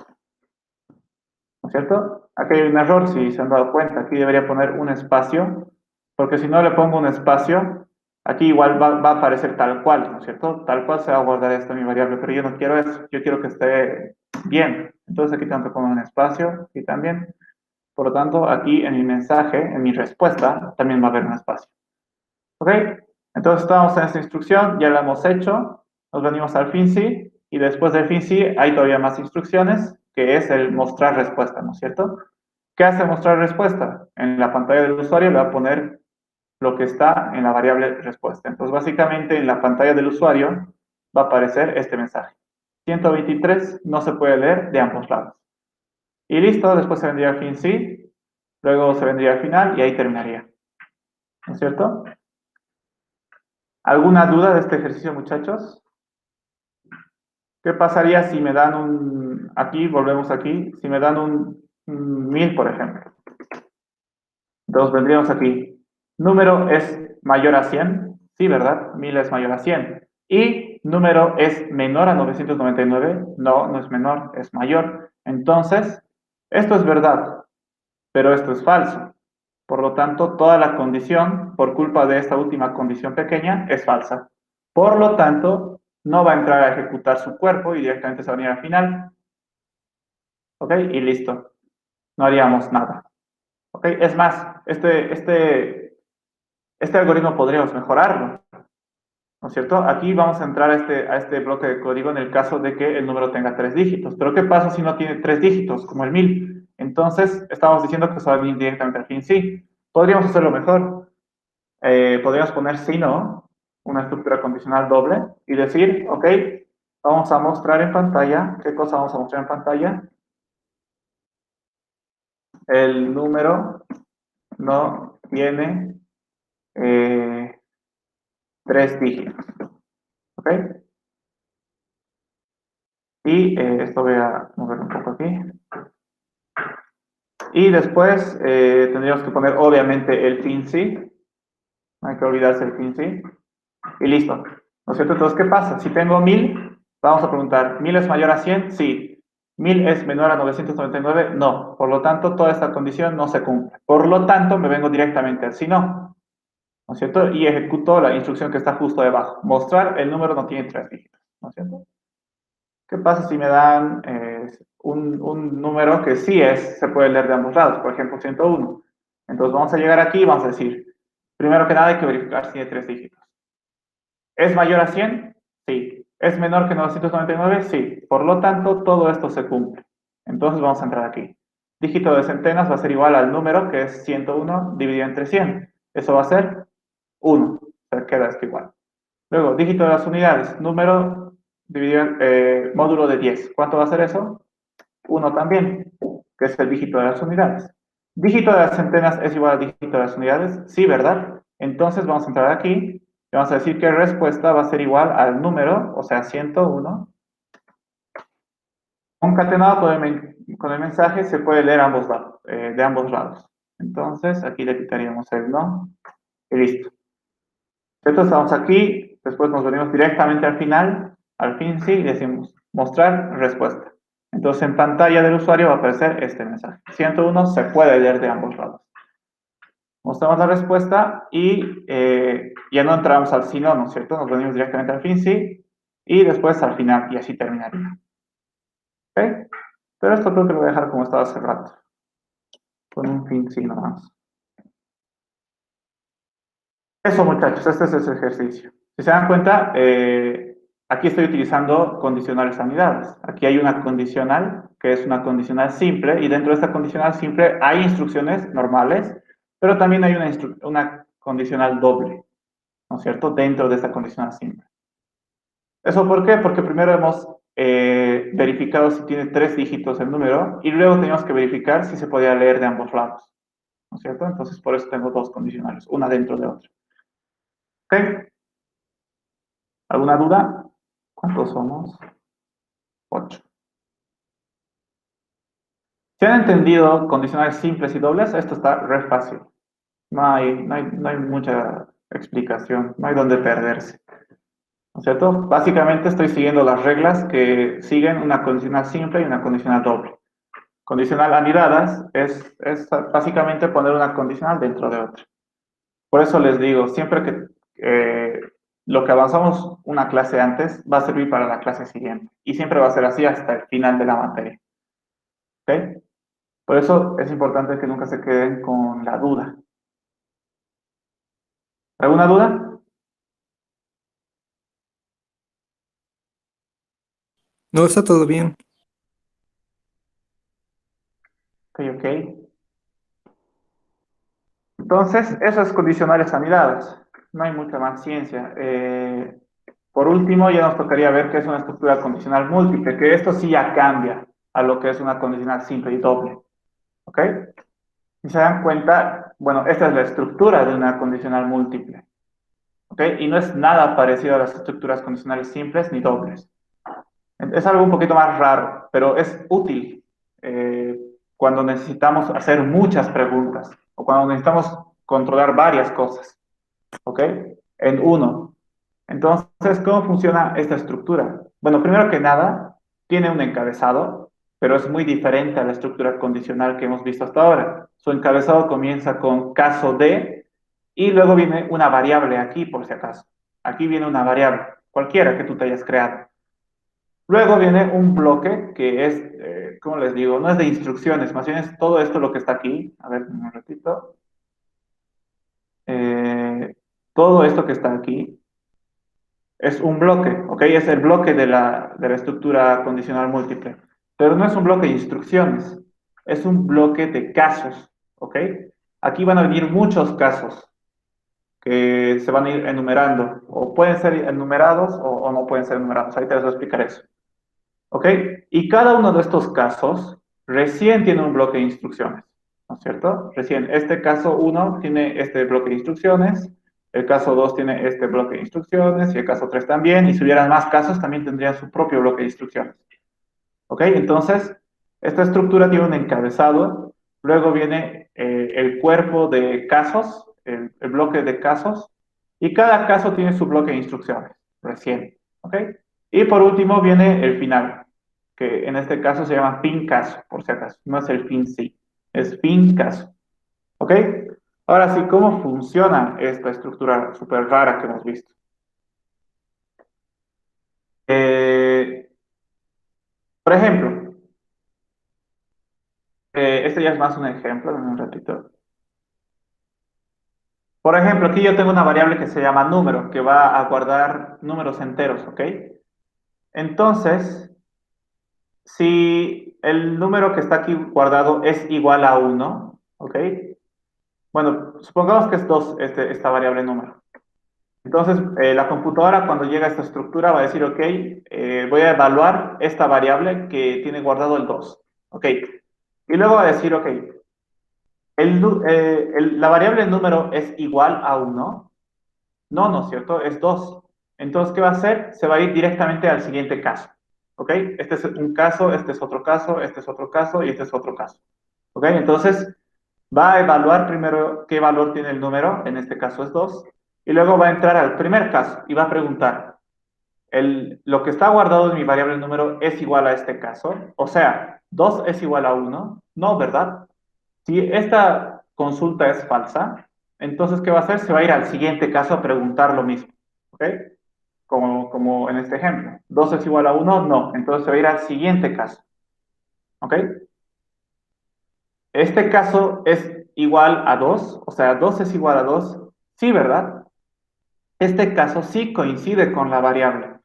¿No es cierto? Aquí hay un error, si se han dado cuenta. Aquí debería poner un espacio, porque si no le pongo un espacio, aquí igual va a aparecer tal cual, ¿no es cierto? Tal cual se va a guardar esta mi variable, pero yo no quiero eso. Yo quiero que esté bien. Entonces aquí tengo que poner un espacio, aquí también. Por lo tanto, aquí en mi mensaje, en mi respuesta, también va a haber un espacio. ¿Ok? Entonces estamos en esta instrucción, ya la hemos hecho, nos venimos al FINSI y después del FINSI hay todavía más instrucciones, que es el mostrar respuesta, ¿no es cierto? ¿Qué hace mostrar respuesta? En la pantalla del usuario le va a poner lo que está en la variable respuesta. Entonces, básicamente en la pantalla del usuario va a aparecer este mensaje. 123 no se puede leer de ambos lados. Y listo, después se vendría al FINSI, luego se vendría al final y ahí terminaría. ¿No es cierto? ¿Alguna duda de este ejercicio, muchachos? ¿Qué pasaría si me dan aquí volvemos aquí, si me dan un 1000, por ejemplo? Entonces vendríamos aquí. ¿Número es mayor a 100? Sí, ¿verdad? 1000 es mayor a 100. ¿Y número es menor a 999? No, no es menor, es mayor. Entonces, esto es verdad, pero esto es falso. Por lo tanto, toda la condición, por culpa de esta última condición pequeña, es falsa. Por lo tanto, no va a entrar a ejecutar su cuerpo y directamente se va a venir al final. ¿Ok? Y listo. No haríamos nada. ¿Ok? Es más, este algoritmo podríamos mejorarlo. ¿No es cierto? Aquí vamos a entrar a este bloque de código en el caso de que el número tenga 3 dígitos. Pero ¿qué pasa si no tiene 3 dígitos, como el 1000? Entonces, estamos diciendo que se va a venir directamente al fin. Sí, podríamos hacerlo mejor. Podríamos poner si no, una estructura condicional doble, y decir, ok, vamos a mostrar en pantalla, ¿qué cosa vamos a mostrar en pantalla? El número no tiene 3 dígitos, ¿ok? Y esto voy a mover un poco aquí. Y después tendríamos que poner, obviamente, el fin sí. No hay que olvidarse el fin sí. Y listo. ¿No es cierto? Entonces, ¿qué pasa? Si tengo 1000, vamos a preguntar, ¿1000 es mayor a 100? Sí. ¿1000 es menor a 999? No. Por lo tanto, toda esta condición no se cumple. Por lo tanto, me vengo directamente al si no. ¿No es cierto? Y ejecuto la instrucción que está justo debajo. Mostrar el número no tiene 3 dígitos. ¿No es cierto? ¿Qué pasa si me dan un número que sí se puede leer de ambos lados? Por ejemplo, 101. Entonces vamos a llegar aquí y vamos a decir, primero que nada hay que verificar si tiene 3 dígitos. ¿Es mayor a 100? Sí. ¿Es menor que 999? Sí. Por lo tanto, todo esto se cumple. Entonces vamos a entrar aquí. Dígito de centenas va a ser igual al número, que es 101 dividido entre 100. Eso va a ser 1. O sea, queda esto igual. Luego, dígito de las unidades. Número dividido en módulo de 10. ¿Cuánto va a ser eso? 1 también, que es el dígito de las unidades. ¿Dígito de las centenas es igual al dígito de las unidades? Sí, ¿verdad? Entonces vamos a entrar aquí y vamos a decir que respuesta va a ser igual al número, o sea, 101. Concatenado con el mensaje se puede leer de ambos lados. Entonces, aquí le quitaríamos el no y listo. Entonces estamos aquí, después nos venimos directamente al fin sí, y decimos mostrar respuesta. Entonces en pantalla del usuario va a aparecer este mensaje. 101 se puede leer de ambos lados. Mostramos la respuesta y ya no entramos al sí no, ¿no es cierto? Nos venimos directamente al fin sí y después al final y así terminaría. ¿Ok? Pero esto creo que lo voy a dejar como estaba hace rato. Con un fin sí nomás. Eso, muchachos, este es ese ejercicio. Si se dan cuenta, aquí estoy utilizando condicionales anidadas. Aquí hay una condicional, que es una condicional simple, y dentro de esta condicional simple hay instrucciones normales, pero también hay una condicional doble, ¿no es cierto?, dentro de esta condicional simple. ¿Eso por qué? Porque primero hemos verificado si tiene 3 dígitos el número, y luego teníamos que verificar si se podía leer de ambos lados, ¿no es cierto? Entonces, por eso tengo dos condicionales, una dentro de otra. ¿Ok? ¿Alguna duda? ¿Cuántos somos? 8. Si han entendido condicionales simples y dobles, esto está re fácil. No hay mucha explicación, no hay donde perderse. ¿No es cierto? Básicamente estoy siguiendo las reglas que siguen una condicional simple y una condicional doble. Condicional anidadas es básicamente poner una condicional dentro de otra. Por eso les digo, siempre que lo que avanzamos una clase antes va a servir para la clase siguiente. Y siempre va a ser así hasta el final de la materia. ¿Ok? Por eso es importante que nunca se queden con la duda. ¿Alguna duda? No, está todo bien. Ok, ok. Entonces, eso es condicionales anidadas. No hay mucha más ciencia. Por último, ya nos tocaría ver qué es una estructura condicional múltiple, que esto sí ya cambia a lo que es una condicional simple y doble. ¿Ok? Si se dan cuenta, bueno, esta es la estructura de una condicional múltiple. ¿Ok? Y no es nada parecido a las estructuras condicionales simples ni dobles. Es algo un poquito más raro, pero es útil cuando necesitamos hacer muchas preguntas o cuando necesitamos controlar varias cosas, ¿ok? En uno. Entonces, ¿cómo funciona esta estructura? Bueno, primero que nada, tiene un encabezado, pero es muy diferente a la estructura condicional que hemos visto hasta ahora. Su encabezado comienza con caso de y luego viene una variable aquí, por si acaso. Aquí viene una variable, cualquiera que tú te hayas creado. Luego viene un bloque que es, ¿cómo les digo? No es de instrucciones, más bien es todo esto lo que está aquí. A ver, un ratito. Todo esto que está aquí es un bloque, ¿ok? Es el bloque de la estructura condicional múltiple. Pero no es un bloque de instrucciones, es un bloque de casos, ¿ok? Aquí van a venir muchos casos que se van a ir enumerando, o pueden ser enumerados o no pueden ser enumerados. Ahí te les voy a explicar eso. ¿Ok? Y cada uno de estos casos recién tiene un bloque de instrucciones, ¿no es cierto? Recién, este caso 1 tiene este bloque de instrucciones, el caso 2 tiene este bloque de instrucciones, y el caso 3 también, y si hubieran más casos también tendrían su propio bloque de instrucciones. ¿Ok? Entonces, esta estructura tiene un encabezado, luego viene el cuerpo de casos, el bloque de casos, y cada caso tiene su bloque de instrucciones, recién. ¿Ok? Y por último viene el final, que en este caso se llama fin caso, por si acaso. No es el fin sí, es fin caso. ¿Ok? Ahora sí, ¿cómo funciona esta estructura súper rara que hemos visto? Eh, por ejemplo, este ya es más un ejemplo, dame un ratito. Por ejemplo, aquí yo tengo una variable que se llama número, que va a guardar números enteros, ¿ok? Entonces, si el número que está aquí guardado es igual a uno, ¿ok? Bueno, supongamos que es 2 esta variable número. Entonces, la computadora cuando llega a esta estructura va a decir, ok, voy a evaluar esta variable que tiene guardado el 2, ¿ok? Y luego va a decir, ok, la variable número es igual a uno. No, no es cierto, es 2. Entonces, ¿qué va a hacer? Se va a ir directamente al siguiente caso. ¿Ok? Este es un caso, este es otro caso, este es otro caso y este es otro caso. ¿Ok? Entonces, va a evaluar primero qué valor tiene el número, en este caso es 2, y luego va a entrar al primer caso y va a preguntar, lo que está guardado en mi variable número es igual a este caso, o sea, 2 es igual a uno, no, ¿verdad? Si esta consulta es falsa, entonces, ¿qué va a hacer? Se va a ir al siguiente caso a preguntar lo mismo. ¿Ok? Como en este ejemplo. 2 es igual a uno, no. Entonces se va a ir al siguiente caso. ¿Ok? Este caso es igual a 2, o sea, 2 es igual a 2. Sí, ¿verdad? Este caso sí coincide con la variable.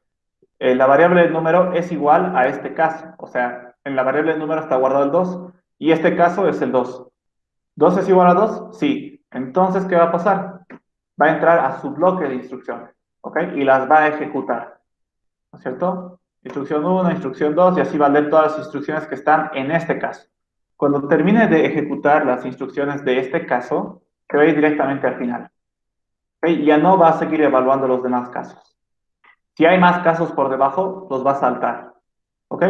La variable del número es igual a este caso. O sea, en la variable del número está guardado el 2 y este caso es el 2. ¿2 es igual a 2? Sí. Entonces, ¿qué va a pasar? Va a entrar a su bloque de instrucciones, ¿ok? Y las va a ejecutar, ¿no es cierto? Instrucción uno, instrucción 2, y así va a leer todas las instrucciones que están en este caso. Cuando termine de ejecutar las instrucciones de este caso, se va a ir directamente al final, ¿ok? Ya no va a seguir evaluando los demás casos. Si hay más casos por debajo, los va a saltar, ¿ok?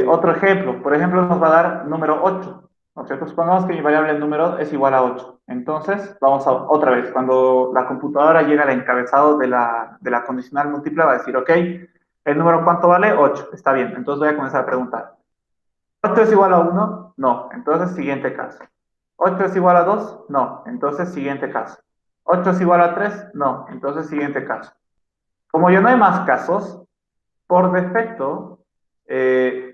Otro ejemplo, por ejemplo, nos va a dar número 8, ¿no es cierto? Supongamos que mi variable número es igual a 8. Entonces, vamos a otra vez, cuando la computadora llega al encabezado de la condicional múltiple, va a decir, ok, ¿el número cuánto vale? 8, está bien. Entonces voy a comenzar a preguntar, ¿8 es igual a uno? No. Entonces, siguiente caso. ¿8 es igual a 2? No. Entonces, siguiente caso. ¿8 es igual a 3? No. Entonces, siguiente caso. Como ya no hay más casos, por defecto,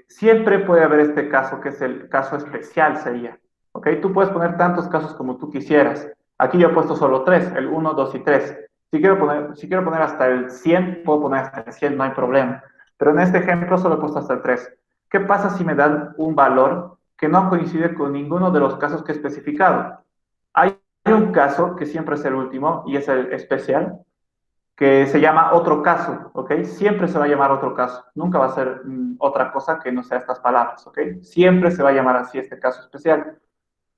siempre puede haber este caso, que es el caso especial, sería. ¿Ok? Tú puedes poner tantos casos como tú quisieras. Aquí yo he puesto solo tres, el uno, 2 y 3. Si quiero poner hasta el 100, puedo poner hasta el 100, no hay problema. Pero en este ejemplo solo he puesto hasta el 3. ¿Qué pasa si me dan un valor que no coincide con ninguno de los casos que he especificado? Hay un caso que siempre es el último y es el especial, que se llama otro caso, ¿ok? Siempre se va a llamar otro caso, nunca va a ser otra cosa que no sea estas palabras, ¿ok? Siempre se va a llamar así este caso especial.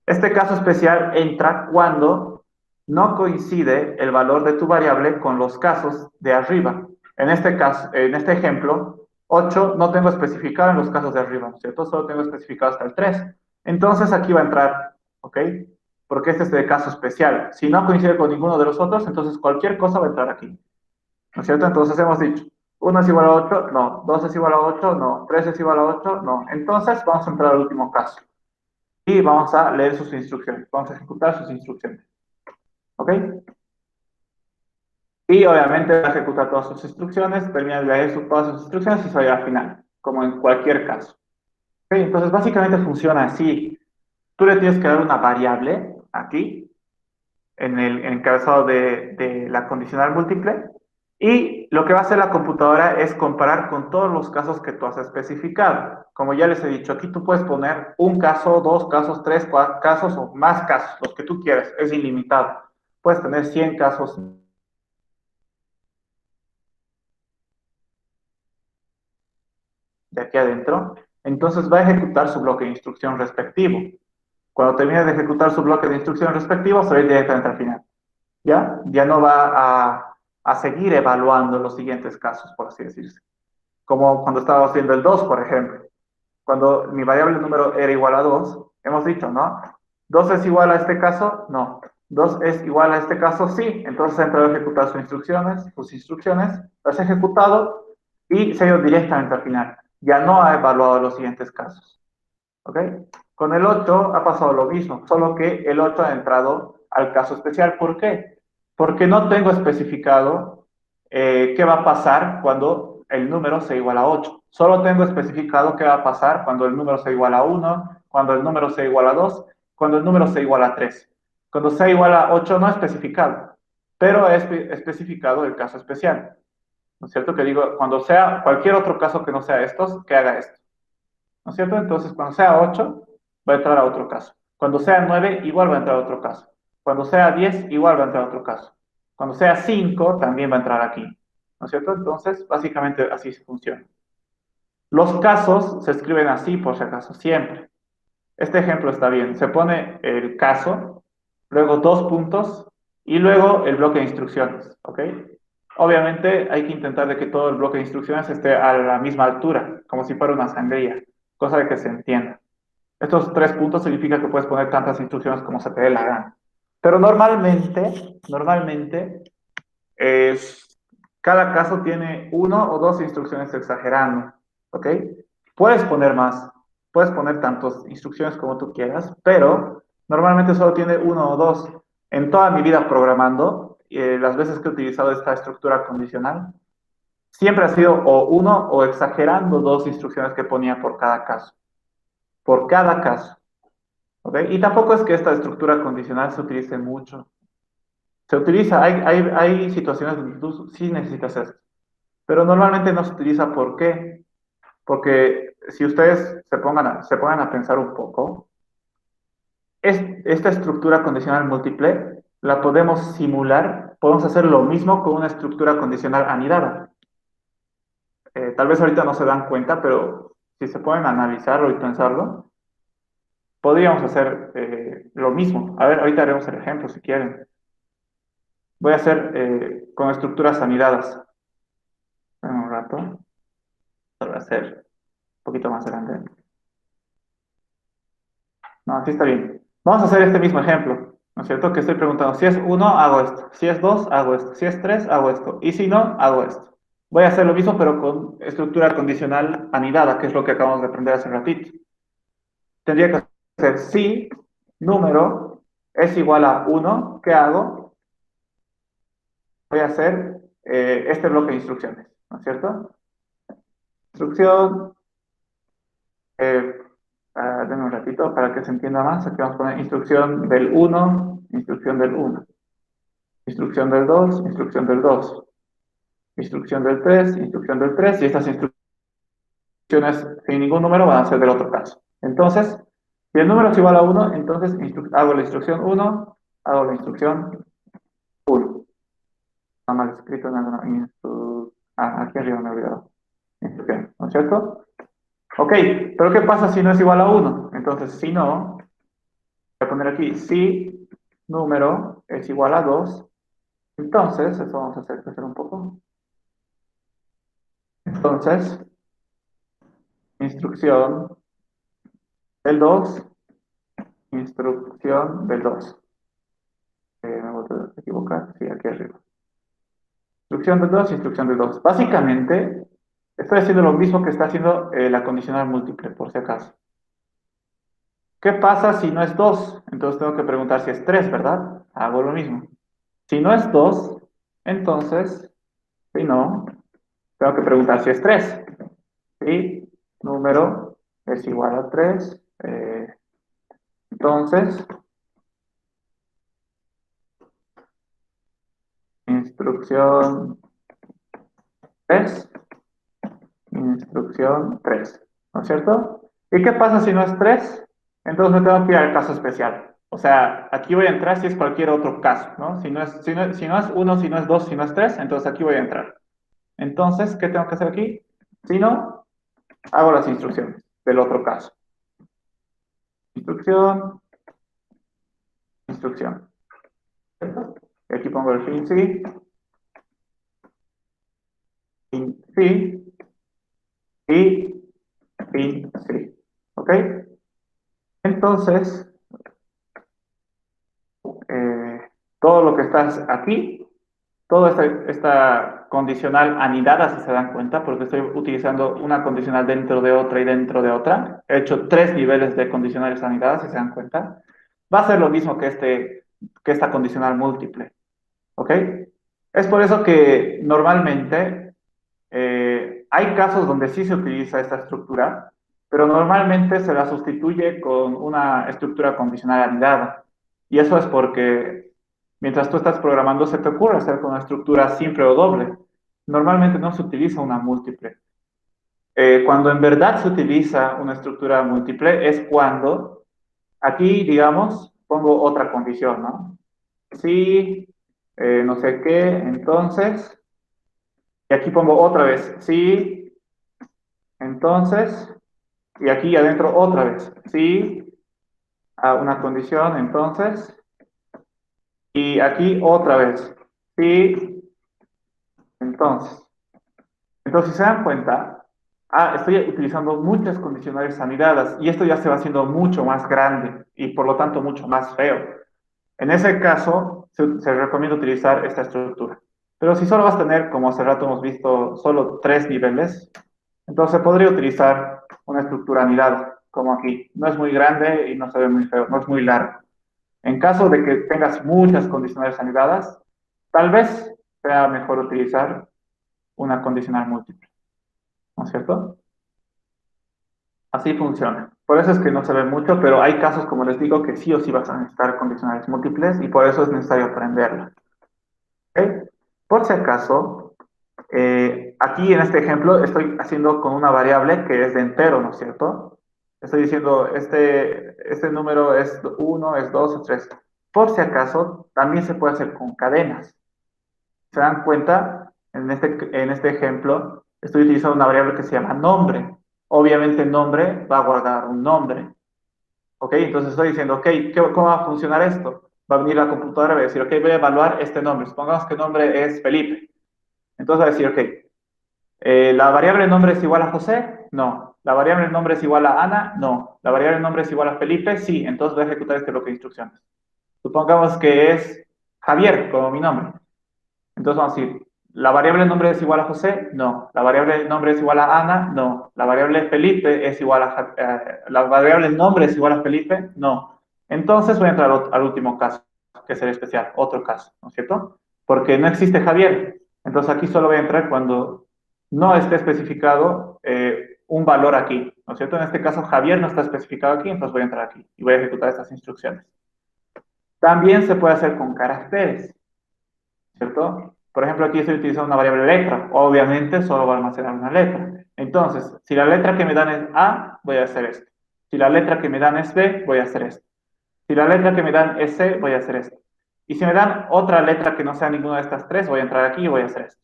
Este caso especial entra cuando no coincide el valor de tu variable con los casos de arriba. En este caso, en este ejemplo, 8 no tengo especificado en los casos de arriba, ¿cierto? Solo tengo especificado hasta el 3. Entonces aquí va a entrar, ¿ok? Porque este es el caso especial. Si no coincide con ninguno de los otros, entonces cualquier cosa va a entrar aquí. ¿No es cierto? Entonces hemos dicho, 1 es igual a 8, no. 2 es igual a 8, no. 3 es igual a 8, no. Entonces vamos a entrar al último caso. Y vamos a leer sus instrucciones. Vamos a ejecutar sus instrucciones. ¿Ok? Y obviamente va a ejecutar todas sus instrucciones, termina de leer todas sus instrucciones y se va a ir al final, como en cualquier caso. ¿Ok? Entonces básicamente funciona así. Tú le tienes que dar una variable aquí, en el encabezado de la condicional múltiple. Y lo que va a hacer la computadora es comparar con todos los casos que tú has especificado. Como ya les he dicho, aquí tú puedes poner un caso, dos casos, tres casos o más casos, los que tú quieras, es ilimitado. Puedes tener 100 casos de aquí adentro. Entonces va a ejecutar su bloque de instrucción respectivo. Cuando termine de ejecutar su bloque de instrucción respectivo, se va a ir directamente al final. ¿Ya? Ya no va a seguir evaluando los siguientes casos, por así decirse. como cuando estábamos viendo el 2, por ejemplo. Cuando mi variable número era igual a 2, hemos dicho, ¿no? ¿2 es igual a este caso? No. ¿2 es igual a este caso? Sí. Entonces ha entrado a ejecutar sus instrucciones, las ha ejecutado y se ha ido directamente al final. Ya no ha evaluado los siguientes casos. ¿Ok? Con el 8 ha pasado lo mismo, solo que el 8 ha entrado al caso especial. ¿Por qué? Porque no tengo especificado qué va a pasar cuando el número sea igual a 8. Solo tengo especificado qué va a pasar cuando el número sea igual a 1, cuando el número sea igual a 2, cuando el número sea igual a 3. Cuando sea igual a 8 no he especificado, pero he especificado el caso especial. ¿No es cierto? Que digo, cuando sea cualquier otro caso que no sea estos, que haga esto. ¿No es cierto? Entonces, cuando sea 8, va a entrar a otro caso. Cuando sea 9, igual va a entrar a otro caso. Cuando sea 10, igual va a entrar a otro caso. Cuando sea 5, también va a entrar aquí. ¿No es cierto? Entonces, básicamente así funciona. Los casos se escriben así, por si acaso, siempre. Este ejemplo está bien. Se pone el caso, luego dos puntos y luego el bloque de instrucciones. ¿Ok? Obviamente hay que intentar de que todo el bloque de instrucciones esté a la misma altura, como si fuera una sangría, cosa de que se entienda. Estos tres puntos significa que puedes poner tantas instrucciones como se te dé la gana. Pero normalmente, cada caso tiene uno o dos instrucciones exagerando, ¿ok? Puedes poner más, puedes poner tantas instrucciones como tú quieras, pero normalmente solo tiene uno o dos. En toda mi vida programando, las veces que he utilizado esta estructura condicional, siempre ha sido o uno o exagerando dos instrucciones que ponía por cada caso. Por cada caso. ¿Ok? Y tampoco es que esta estructura condicional se utilice mucho. Se utiliza, hay situaciones donde tú sí necesitas esto, pero normalmente no se utiliza. ¿Por qué? Porque si ustedes se pongan a pensar un poco, esta estructura condicional múltiple la podemos simular, podemos hacer lo mismo con una estructura condicional anidada. Tal vez ahorita no se dan cuenta, pero si se pueden analizarlo y pensarlo, podríamos hacer lo mismo. A ver, ahorita haremos el ejemplo si quieren. Voy a hacer con estructuras anidadas. En un rato. Lo voy a hacer un poquito más grande. No, así está bien. Vamos a hacer este mismo ejemplo. ¿No es cierto? Que estoy preguntando, si es uno hago esto. Si es 2 hago esto. Si es 3 hago esto. Y si no, hago esto. Voy a hacer lo mismo, pero con estructura condicional anidada, que es lo que acabamos de aprender hace ratito. Tendría que hacer si número es igual a uno. ¿Qué hago? Voy a hacer este bloque de instrucciones. ¿No es cierto? Instrucción. Eh, denme un ratito para que se entienda más. Aquí vamos a poner instrucción del uno, instrucción del uno, instrucción del 2, instrucción del 2, instrucción del 3, instrucción del 3, y estas instrucciones sin ningún número van a ser del otro caso. Entonces, si el número es igual a uno, entonces hago la instrucción uno, hago la instrucción uno. Está mal escrito en alguna aquí arriba me he olvidado. Instrucción, ¿no es cierto? Ok, pero ¿qué pasa si no es igual a uno? Entonces, si no, voy a poner aquí, si número es igual a 2, entonces, eso vamos a hacer crecer un poco. Entonces, instrucción del 2, instrucción del 2. Me voy a equivocar, sí, aquí arriba. Instrucción del 2, instrucción del 2. Básicamente, estoy haciendo lo mismo que está haciendo la condicional múltiple, por si acaso. ¿Qué pasa si no es 2? Entonces tengo que preguntar si es 3, ¿verdad? Hago lo mismo. Si no es 2, entonces, si no, tengo que preguntar si es 3. ¿Sí? Número es igual a 3. Entonces, instrucción 3, instrucción 3. ¿No es cierto? ¿Y qué pasa si no es 3? Entonces me tengo que ir al caso especial. O sea, aquí voy a entrar si es cualquier otro caso, ¿no? Si no es 1, si no es 2, si no es 3, entonces aquí voy a entrar. Entonces, ¿qué tengo que hacer aquí? Si no, hago las instrucciones del otro caso. Instrucción, instrucción. ¿Cierto? Y aquí pongo el fin sí, fin sí, y fin, sí. ¿Ok? Entonces, eh, todo lo que está aquí, toda esta condicional anidada, si se dan cuenta, porque estoy utilizando una condicional dentro de otra y dentro de otra. He hecho 3 niveles de condicionales anidadas, si se dan cuenta. Va a ser lo mismo que esta condicional múltiple. ¿Ok? Es por eso que normalmente hay casos donde sí se utiliza esta estructura, pero normalmente se la sustituye con una estructura condicional anidada. Y eso es porque mientras tú estás programando se te ocurre hacer con una estructura simple o doble. Normalmente no se utiliza una múltiple. Cuando en verdad se utiliza una estructura múltiple es cuando aquí, digamos, pongo otra condición, ¿no? Si, no sé qué, entonces, y aquí pongo otra vez, si, entonces, y aquí adentro otra vez, si, a una condición, entonces, y aquí otra vez, si, entonces. Entonces, si se dan cuenta, estoy utilizando muchas condicionales anidadas y esto ya se va haciendo mucho más grande y por lo tanto mucho más feo. En ese caso, se recomienda utilizar esta estructura. Pero si solo vas a tener, como hace rato hemos visto, solo 3 niveles, entonces podría utilizar una estructura anidada, como aquí. No es muy grande y no se ve muy feo, no es muy largo. En caso de que tengas muchas condicionales anidadas, tal vez sea mejor utilizar una condicional múltiple, ¿no es cierto? Así funciona. Por eso es que no se ve mucho, pero hay casos, como les digo, que sí o sí vas a necesitar condicionales múltiples y por eso es necesario aprenderla. ¿Ok? Por si acaso, aquí en este ejemplo estoy haciendo con una variable que es de entero, ¿no es cierto? Estoy diciendo, este número es 1, es 2, es 3. Por si acaso, también se puede hacer con cadenas. ¿Se dan cuenta? En este ejemplo, estoy utilizando una variable que se llama nombre. Obviamente, nombre va a guardar un nombre. ¿Ok? Entonces estoy diciendo, ok, ¿cómo va a funcionar esto? Va a venir la computadora y va a decir, ok, voy a evaluar este nombre. Supongamos que el nombre es Felipe. Entonces va a decir, ok, ¿la variable nombre es igual a José? No. ¿La variable nombre es igual a Ana? No. ¿La variable nombre es igual a Felipe? Sí. Entonces voy a ejecutar este bloque de instrucciones. Supongamos que es Javier, como mi nombre. Entonces vamos a decir, ¿la variable nombre es igual a José? No. ¿La variable nombre es igual a Ana? No. ¿La variable Felipe es igual ¿la variable nombre es igual a Felipe? No. Entonces voy a entrar al último caso, que es el especial, otro caso, ¿no es cierto? Porque no existe Javier. Entonces aquí solo voy a entrar cuando no esté especificado un valor aquí, ¿no es cierto? En este caso Javier no está especificado aquí, entonces voy a entrar aquí y voy a ejecutar estas instrucciones. También se puede hacer con caracteres. ¿Cierto? Por ejemplo, aquí estoy utilizando una variable letra. Obviamente, solo va a almacenar una letra. Entonces, si la letra que me dan es A, voy a hacer esto. Si la letra que me dan es B, voy a hacer esto. Si la letra que me dan es C, voy a hacer esto. Y si me dan otra letra que no sea ninguna de estas tres, voy a entrar aquí y voy a hacer esto.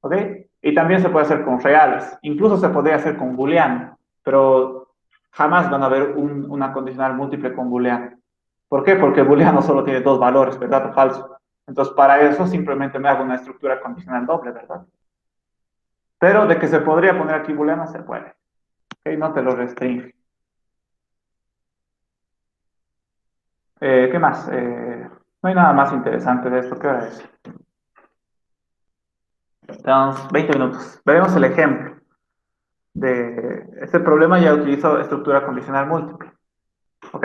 ¿Ok? Y también se puede hacer con reales. Incluso se podría hacer con booleano. Pero jamás van a ver una condicional múltiple con booleano. ¿Por qué? Porque booleano solo tiene 2 valores, ¿verdad o falso? Entonces, para eso simplemente me hago una estructura condicional doble, ¿verdad? Pero de que se podría poner aquí booleano, se puede. ¿Ok? No te lo restringe. ¿Qué más? No hay nada más interesante de esto. ¿Qué hora es? Tenemos 20 minutos. Veremos el ejemplo de este problema. Ya utilizo estructura condicional múltiple. ¿Ok?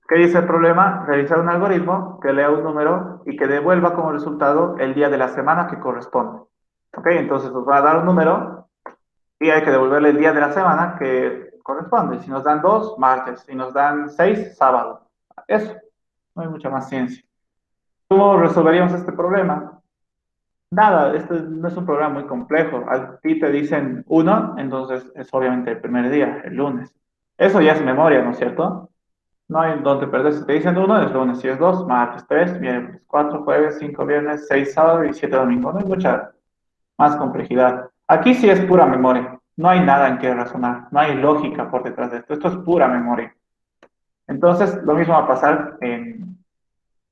¿Qué dice el problema? Realizar un algoritmo que lea un número y que devuelva como resultado el día de la semana que corresponde. ¿Ok? Entonces nos va a dar un número y hay que devolverle el día de la semana que corresponde. Si nos dan 2, martes. Si nos dan 6, sábado. Eso. No hay mucha más ciencia. ¿Cómo resolveríamos este problema? Nada, este no es un programa muy complejo. A ti te dicen 1, entonces es obviamente el primer día, el lunes. Eso ya es memoria, ¿no es cierto? No hay donde perder. Si te dicen 1, es lunes. Si es 2, martes. 3, miércoles. 4, jueves. 5, viernes. 6, sábado. Y 7, domingo. No hay mucha más complejidad. Aquí sí es pura memoria. No hay nada en que razonar. No hay lógica por detrás de esto. Esto es pura memoria. Entonces, lo mismo va a pasar en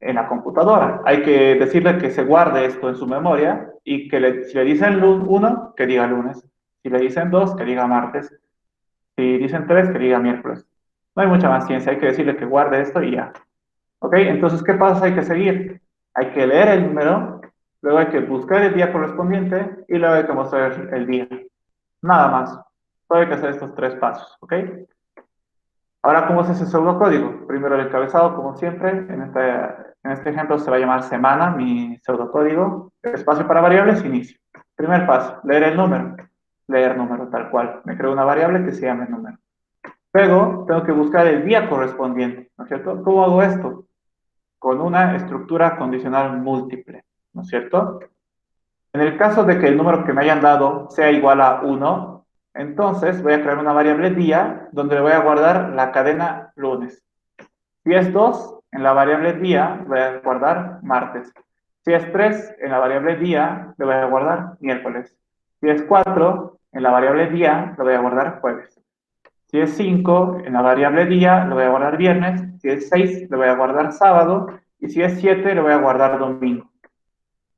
la computadora. Hay que decirle que se guarde esto en su memoria y que si le dicen 1, que diga lunes. Si le dicen 2, que diga martes. Si dicen 3, que diga miércoles. No hay mucha más ciencia, hay que decirle que guarde esto y ya. ¿Ok? Entonces, ¿qué pasos hay que seguir? Hay que leer el número, luego hay que buscar el día correspondiente y luego hay que mostrar el día. Nada más. Solo hay que hacer estos 3 pasos. ¿Ok? Ahora, ¿cómo es ese pseudocódigo? Primero el encabezado, como siempre. En este ejemplo se va a llamar semana, mi pseudocódigo. Espacio para variables, inicio. Primer paso, leer el número. Leer número tal cual. Me creo una variable que se llame número. Luego, tengo que buscar el día correspondiente, ¿no es cierto? ¿Cómo hago esto? Con una estructura condicional múltiple, ¿no es cierto? En el caso de que el número que me hayan dado sea igual a 1, entonces voy a crear una variable día donde le voy a guardar la cadena lunes. Si es 2, en la variable día voy a guardar martes. Si es 3, en la variable día le voy a guardar miércoles. Si es 4, en la variable día le voy a guardar jueves. Si es 5, en la variable día le voy a guardar viernes. Si es 6, le voy a guardar sábado. Y si es 7, le voy a guardar domingo.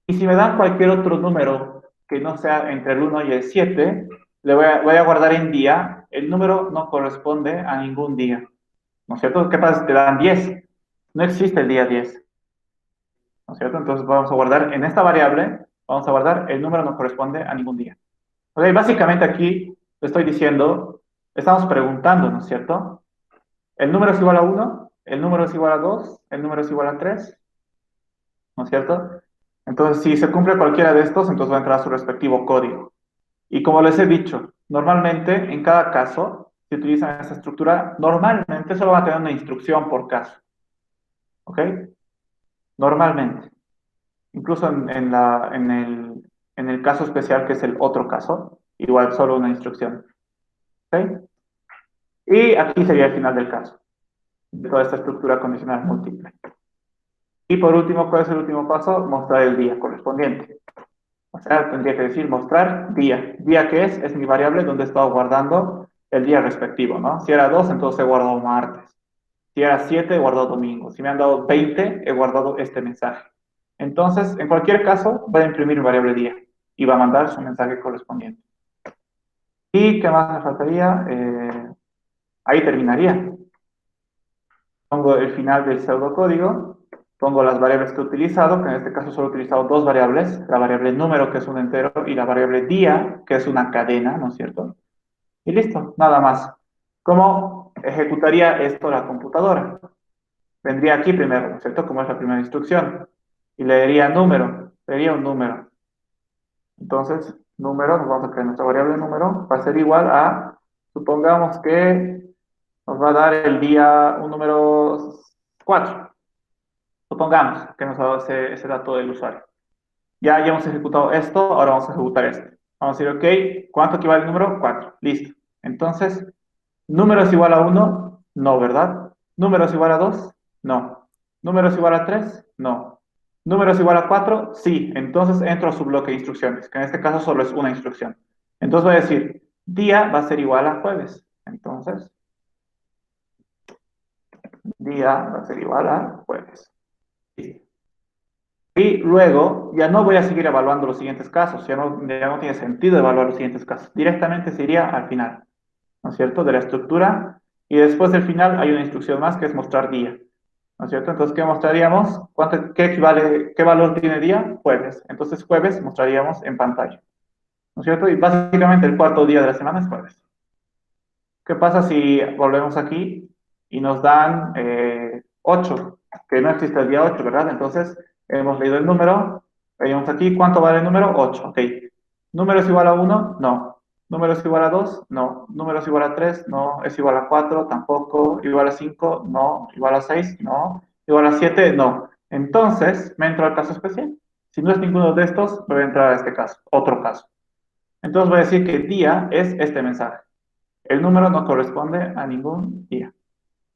Y si me dan cualquier otro número que no sea entre el 1 y el 7, voy a guardar en día. El número no corresponde a ningún día. ¿No es cierto? ¿Qué pasa si te dan 10? No existe el día 10. ¿No es cierto? Entonces vamos a guardar en esta variable, vamos a guardar el número no corresponde a ningún día. Ok, básicamente aquí le estoy diciendo, estamos preguntando, ¿no es cierto? El número es igual a 1, el número es igual a 2, el número es igual a 3, ¿no es cierto? Entonces, si se cumple cualquiera de estos, entonces va a entrar a su respectivo código. Y como les he dicho, normalmente, en cada caso, si utilizan esta estructura, normalmente solo van a tener una instrucción por caso. ¿Ok? Normalmente. Incluso en el caso especial, que es el otro caso, igual solo una instrucción. ¿Ok? Y aquí sería el final del caso, de toda esta estructura condicional múltiple. Y por último, ¿cuál es el último paso? Mostrar el día correspondiente. O sea, tendría que decir mostrar día. ¿Día qué es? Es mi variable donde he estado guardando el día respectivo, ¿no? Si era 2, entonces he guardado martes. Si era 7, he guardado domingo. Si me han dado 20, he guardado este mensaje. Entonces, en cualquier caso, voy a imprimir mi variable día y va a mandar su mensaje correspondiente. ¿Y qué más me faltaría? Ahí terminaría. Pongo el final del pseudocódigo, pongo las variables que he utilizado, que en este caso solo he utilizado 2 variables, la variable número, que es un entero, y la variable día, que es una cadena, ¿no es cierto? Y listo, nada más. ¿Cómo ejecutaría esto la computadora? Vendría aquí primero, ¿no es cierto? Como es la primera instrucción. Y leería número, leería un número. Entonces, número, nos vamos a crear nuestra variable número, va a ser igual a, supongamos que nos va a dar el día un número 4. Supongamos que nos ha dado ese dato del usuario. Ya hemos ejecutado esto, ahora vamos a ejecutar esto. Vamos a decir, ok, ¿cuánto equivale el número? 4. Listo. Entonces, ¿número es igual a 1? No, ¿verdad? ¿Número es igual a 2? No. ¿Número es igual a 3? No. ¿Número es igual a 4? Sí. Entonces entro a su bloque de instrucciones, que en este caso solo es una instrucción. Entonces voy a decir, día va a ser igual a jueves. Entonces, día va a ser igual a jueves. Listo. Y luego ya no voy a seguir evaluando los siguientes casos, ya no tiene sentido evaluar los siguientes casos. Directamente se iría al final, ¿no es cierto? De la estructura. Y después del final hay una instrucción más que es mostrar día, ¿no es cierto? Entonces, ¿qué mostraríamos? ¿Qué equivale, qué valor tiene día? Jueves. Entonces, jueves mostraríamos en pantalla, ¿no es cierto? Y básicamente el cuarto día de la semana es jueves. ¿Qué pasa si volvemos aquí y nos dan 8? Que no existe el día 8, ¿verdad? Entonces, hemos leído el número, veíamos aquí, ¿cuánto vale el número? 8, ok. ¿Número es igual a 1? No. ¿Número es igual a 2? No. ¿Número es igual a 3? No. ¿Es igual a 4? Tampoco. ¿Igual a 5? No. ¿Igual a 6? No. ¿Igual a 7? No. Entonces, me entro al caso especial. Si no es ninguno de estos, voy a entrar a este caso, otro caso. Entonces voy a decir que día es este mensaje. El número no corresponde a ningún día.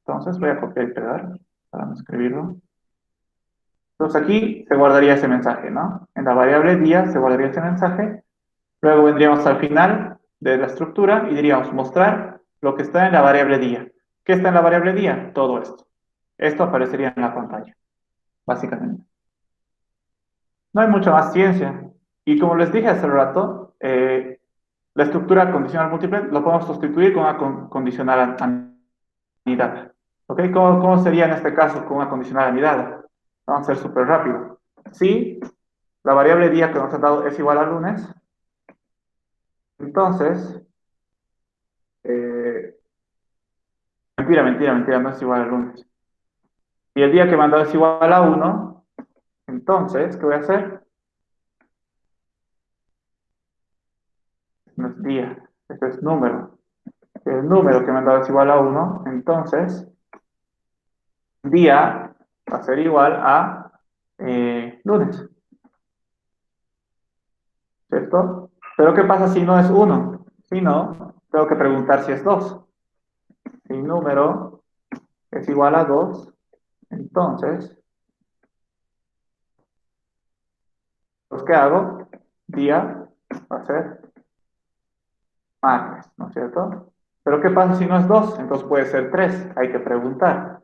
Entonces voy a copiar y pegar para no escribirlo. Entonces aquí se guardaría ese mensaje, ¿no? En la variable día se guardaría ese mensaje. Luego vendríamos al final de la estructura y diríamos mostrar lo que está en la variable día. ¿Qué está en la variable día? Todo esto. Esto aparecería en la pantalla, básicamente. No hay mucha más ciencia. Y como les dije hace rato, la estructura condicional múltiple lo podemos sustituir con una condicional anidada. ¿Ok? ¿Cómo sería en este caso con una condicional anidada? Vamos a ser súper rápido. Si la variable día que nos han dado es igual a lunes, entonces, mentira, no es igual a lunes. Y el día que me han dado es igual a 1, entonces, ¿qué voy a hacer? No es día, este es número. El número que me han dado es igual a 1, entonces, día va a ser igual a lunes, ¿cierto? Pero ¿qué pasa si no es 1? Si no, tengo que preguntar si es 2. Si número es igual a 2, entonces, pues, ¿qué hago? Día va a ser martes, ¿no es cierto? Pero ¿qué pasa si no es 2? Entonces puede ser 3. Hay que preguntar.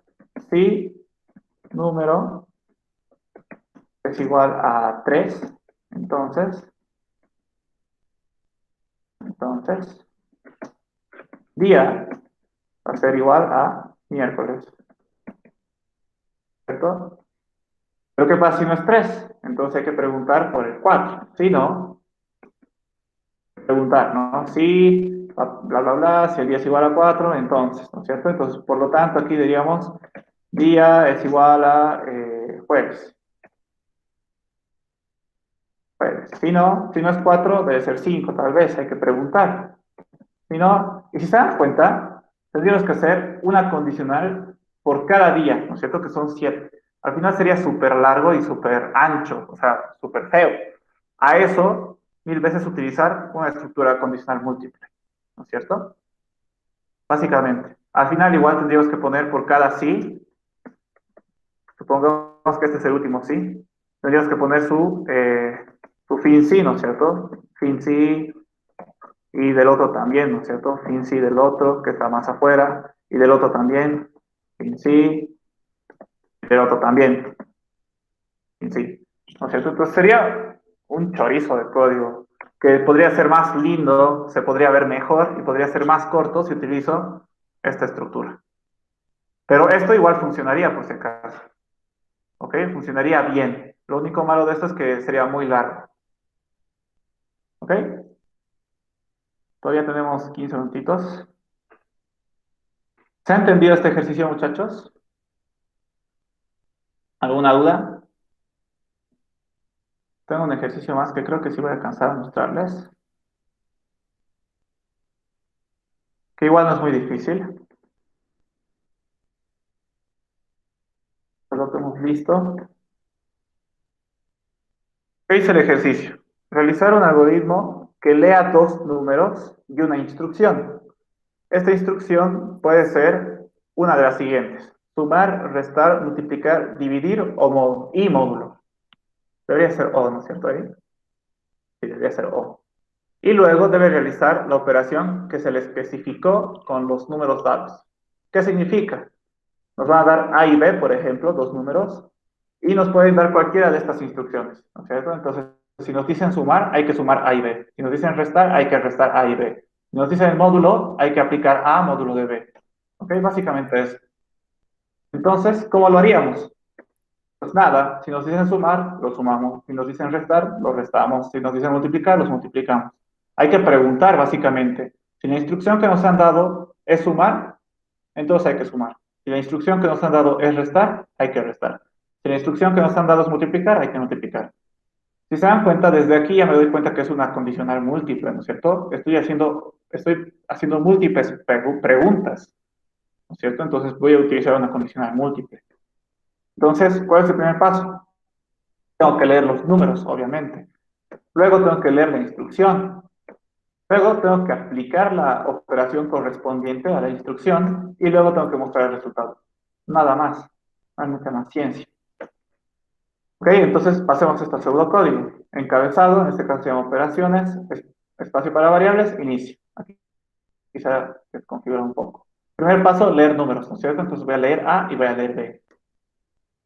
Si número es igual a 3, entonces, día va a ser igual a miércoles, ¿cierto? Pero ¿qué pasa si no es 3? Entonces hay que preguntar por el 4. Si no, preguntar, ¿no? Si, bla, bla, bla, si el día es igual a 4, entonces, ¿no es cierto? Entonces, por lo tanto, aquí diríamos, día es igual a jueves. Jueves. Si no es 4, debe ser 5, tal vez, hay que preguntar. Si no, y si se dan cuenta, tendríamos que hacer una condicional por cada día, ¿no es cierto? Que son 7. Al final sería súper largo y súper ancho, o sea, súper feo. A eso, 1000 veces utilizar una estructura condicional múltiple, ¿no es cierto? Básicamente. Al final igual tendríamos que poner por cada sí, supongamos que este es el último sí, tendríamos que poner su fin sí, ¿no es cierto? Fin sí, y del otro también, ¿no es cierto? Fin sí del otro, que está más afuera, y del otro también, fin sí, y del otro también, fin sí, ¿no es cierto? Entonces sería un chorizo de código, que podría ser más lindo, se podría ver mejor, y podría ser más corto si utilizo esta estructura. Pero esto igual funcionaría por si acaso, ¿ok? Funcionaría bien. Lo único malo de esto es que sería muy largo, ¿ok? Todavía tenemos 15 minutitos. ¿Se ha entendido este ejercicio, muchachos? ¿Alguna duda? Tengo un ejercicio más que creo que sí voy a alcanzar a mostrarles, que igual no es muy difícil. Lo tenemos listo. ¿Qué dice el ejercicio? Realizar un algoritmo que lea dos números y una instrucción. Esta instrucción puede ser una de las siguientes: sumar, restar, multiplicar, dividir y módulo. Debería ser O, ¿no es cierto? Ahí. Sí, debería ser O. Y luego debe realizar la operación que se le especificó con los números dados. ¿Qué significa? Nos van a dar A y B, por ejemplo, dos números, y nos pueden dar cualquiera de estas instrucciones, ¿no es cierto? Entonces, si nos dicen sumar, hay que sumar A y B. Si nos dicen restar, hay que restar A y B. Si nos dicen módulo, hay que aplicar A módulo de B. ¿Ok? Básicamente es. Entonces, ¿cómo lo haríamos? Pues nada, si nos dicen sumar, lo sumamos. Si nos dicen restar, lo restamos. Si nos dicen multiplicar, los multiplicamos. Hay que preguntar, básicamente. Si la instrucción que nos han dado es sumar, entonces hay que sumar. Si la instrucción que nos han dado es restar, hay que restar. Si la instrucción que nos han dado es multiplicar, hay que multiplicar. Si se dan cuenta, desde aquí ya me doy cuenta que es una condicional múltiple, ¿no es cierto? Estoy haciendo múltiples preguntas, ¿no es cierto? Entonces voy a utilizar una condicional múltiple. Entonces, ¿cuál es el primer paso? Tengo que leer los números, obviamente. Luego tengo que leer la instrucción. Luego tengo que aplicar la operación correspondiente a la instrucción y luego tengo que mostrar el resultado. Nada más. No hay mucha más ciencia. Ok, entonces pasemos a este pseudocódigo. Encabezado, en este caso se llama operaciones, espacio para variables, inicio. Aquí quizá se configura un poco. Primer paso, leer números, ¿no es cierto? Entonces voy a leer A y voy a leer B.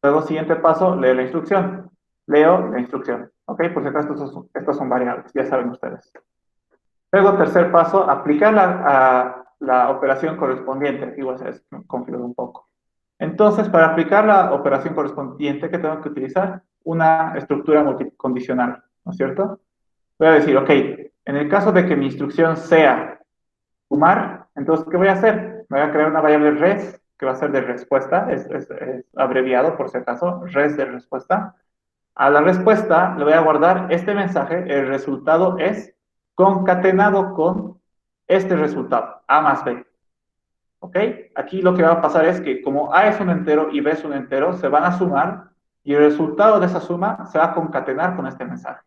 Luego, siguiente paso, leer la instrucción. Leo la instrucción. Ok, por si acaso estos son variables, ya saben ustedes. Luego, tercer paso, aplicar la operación correspondiente. Aquí voy a configurar un poco. Entonces, para aplicar la operación correspondiente, ¿qué tengo que utilizar? Una estructura multicondicional, ¿no es cierto? Voy a decir, ok, en el caso de que mi instrucción sea sumar, entonces, ¿qué voy a hacer? Voy a crear una variable res, que va a ser de respuesta, es abreviado por si acaso, res de respuesta. A la respuesta le voy a guardar este mensaje, el resultado es concatenado con este resultado, A más B. ¿Ok? Aquí lo que va a pasar es que como A es un entero y B es un entero, se van a sumar y el resultado de esa suma se va a concatenar con este mensaje.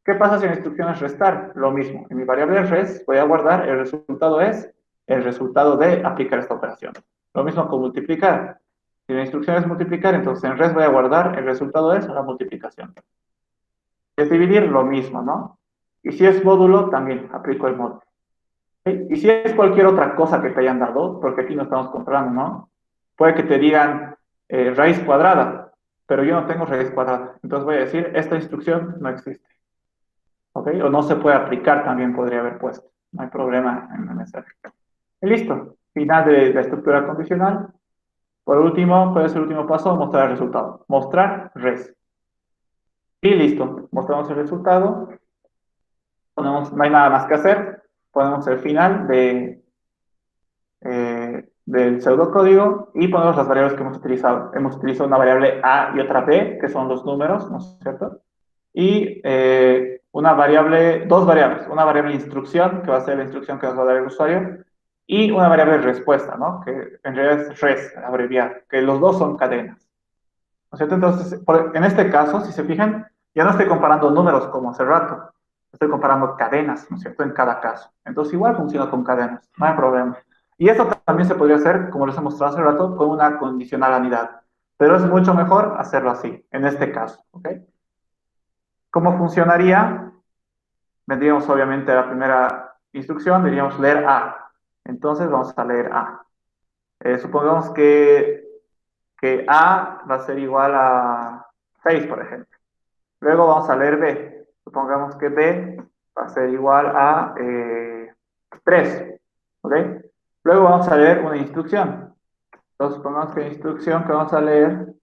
¿Qué pasa si la instrucción es restar? Lo mismo. En mi variable res voy a guardar el resultado es el resultado de aplicar esta operación. Lo mismo con multiplicar. Si la instrucción es multiplicar, entonces en res voy a guardar el resultado es la multiplicación. Si es dividir, lo mismo, ¿no? Y si es módulo, también aplico el módulo. ¿Sí? Y si es cualquier otra cosa que te hayan dado, porque aquí no estamos comprando, ¿no? Puede que te digan raíz cuadrada, pero yo no tengo raíz cuadrada. Entonces voy a decir, esta instrucción no existe. ¿Ok? O no se puede aplicar, también podría haber puesto. No hay problema en el mensaje. Y listo. Final de la estructura condicional. Por último, ¿cuál es el último paso? Mostrar el resultado. Mostrar res. Y listo. Mostramos el resultado. No hay nada más que hacer. Ponemos el final del pseudocódigo y ponemos las variables que hemos utilizado. Hemos utilizado una variable A y otra B, que son los números, ¿no es cierto? Y dos variables, una variable instrucción, que va a ser la instrucción que nos va a dar el usuario, y una variable respuesta, ¿no? Que en realidad es res, abreviado, que los dos son cadenas, ¿no es cierto? Entonces, en este caso, si se fijan, ya no estoy comparando números como hace rato, estoy comparando cadenas, ¿no es cierto? En cada caso. Entonces, igual funciona con cadenas, no hay problema. Y esto también se podría hacer, como les he mostrado hace rato, con una condicionalidad. Pero es mucho mejor hacerlo así, en este caso, ¿ok? ¿Cómo funcionaría? Vendríamos obviamente a la primera instrucción, diríamos leer A. Entonces vamos a leer A. Supongamos que A va a ser igual a 6, por ejemplo. Luego vamos a leer B. Supongamos que B va a ser igual a 3. ¿Ok? Luego vamos a leer una instrucción. Entonces supongamos que la instrucción que vamos a leer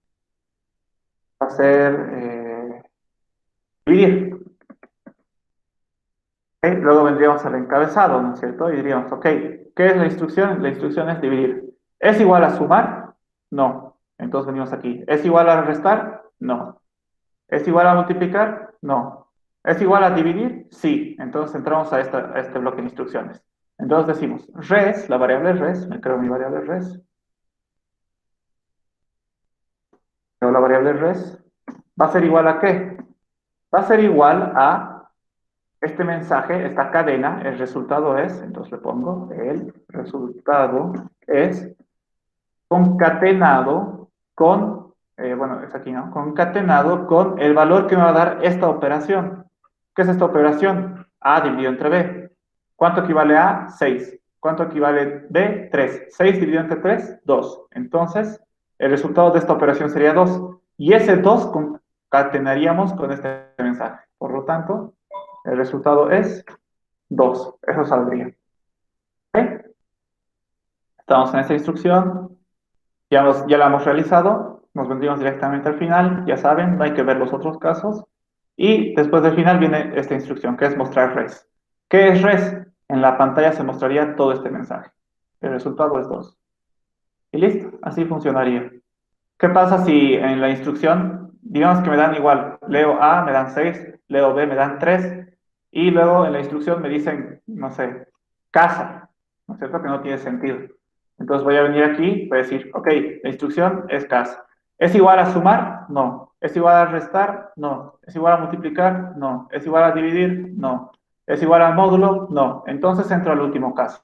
va a ser dividir. ¿Ok? Luego vendríamos al encabezado, ¿no es cierto? Y diríamos, ok, ¿qué es la instrucción? La instrucción es dividir. ¿Es igual a sumar? No. Entonces venimos aquí. ¿Es igual a restar? No. ¿Es igual a multiplicar? No. ¿Es igual a dividir? Sí. Entonces entramos a este bloque de instrucciones. Entonces decimos, res, la variable res, me creo mi variable res, creo la variable res, ¿va a ser igual a qué? Va a ser igual a este mensaje, esta cadena, el resultado es, entonces le pongo, el resultado es concatenado con, bueno, es aquí, ¿no? Concatenado con el valor que me va a dar esta operación. ¿Qué es esta operación? A dividido entre B. ¿Cuánto equivale a 6? ¿Cuánto equivale B? 3. 6 dividido entre 3, 2. Entonces, el resultado de esta operación sería 2. Y ese 2 concatenaríamos con este mensaje. Por lo tanto, el resultado es 2. Eso saldría. ¿Ok? Estamos en esta instrucción. Ya la hemos realizado, nos vendríamos directamente al final, ya saben, no hay que ver los otros casos. Y después del final viene esta instrucción, que es mostrar res. ¿Qué es res? En la pantalla se mostraría todo este mensaje. El resultado es 2. Y listo, así funcionaría. ¿Qué pasa si en la instrucción, digamos que me dan igual, leo A, me dan 6, leo B, me dan 3, y luego en la instrucción me dicen, no sé, casa, ¿no es cierto? Que no tiene sentido. Entonces voy a venir aquí, voy a decir, ok, la instrucción es casa. ¿Es igual a sumar? No. ¿Es igual a restar? No. ¿Es igual a multiplicar? No. ¿Es igual a dividir? No. ¿Es igual al módulo? No. Entonces entro al último caso,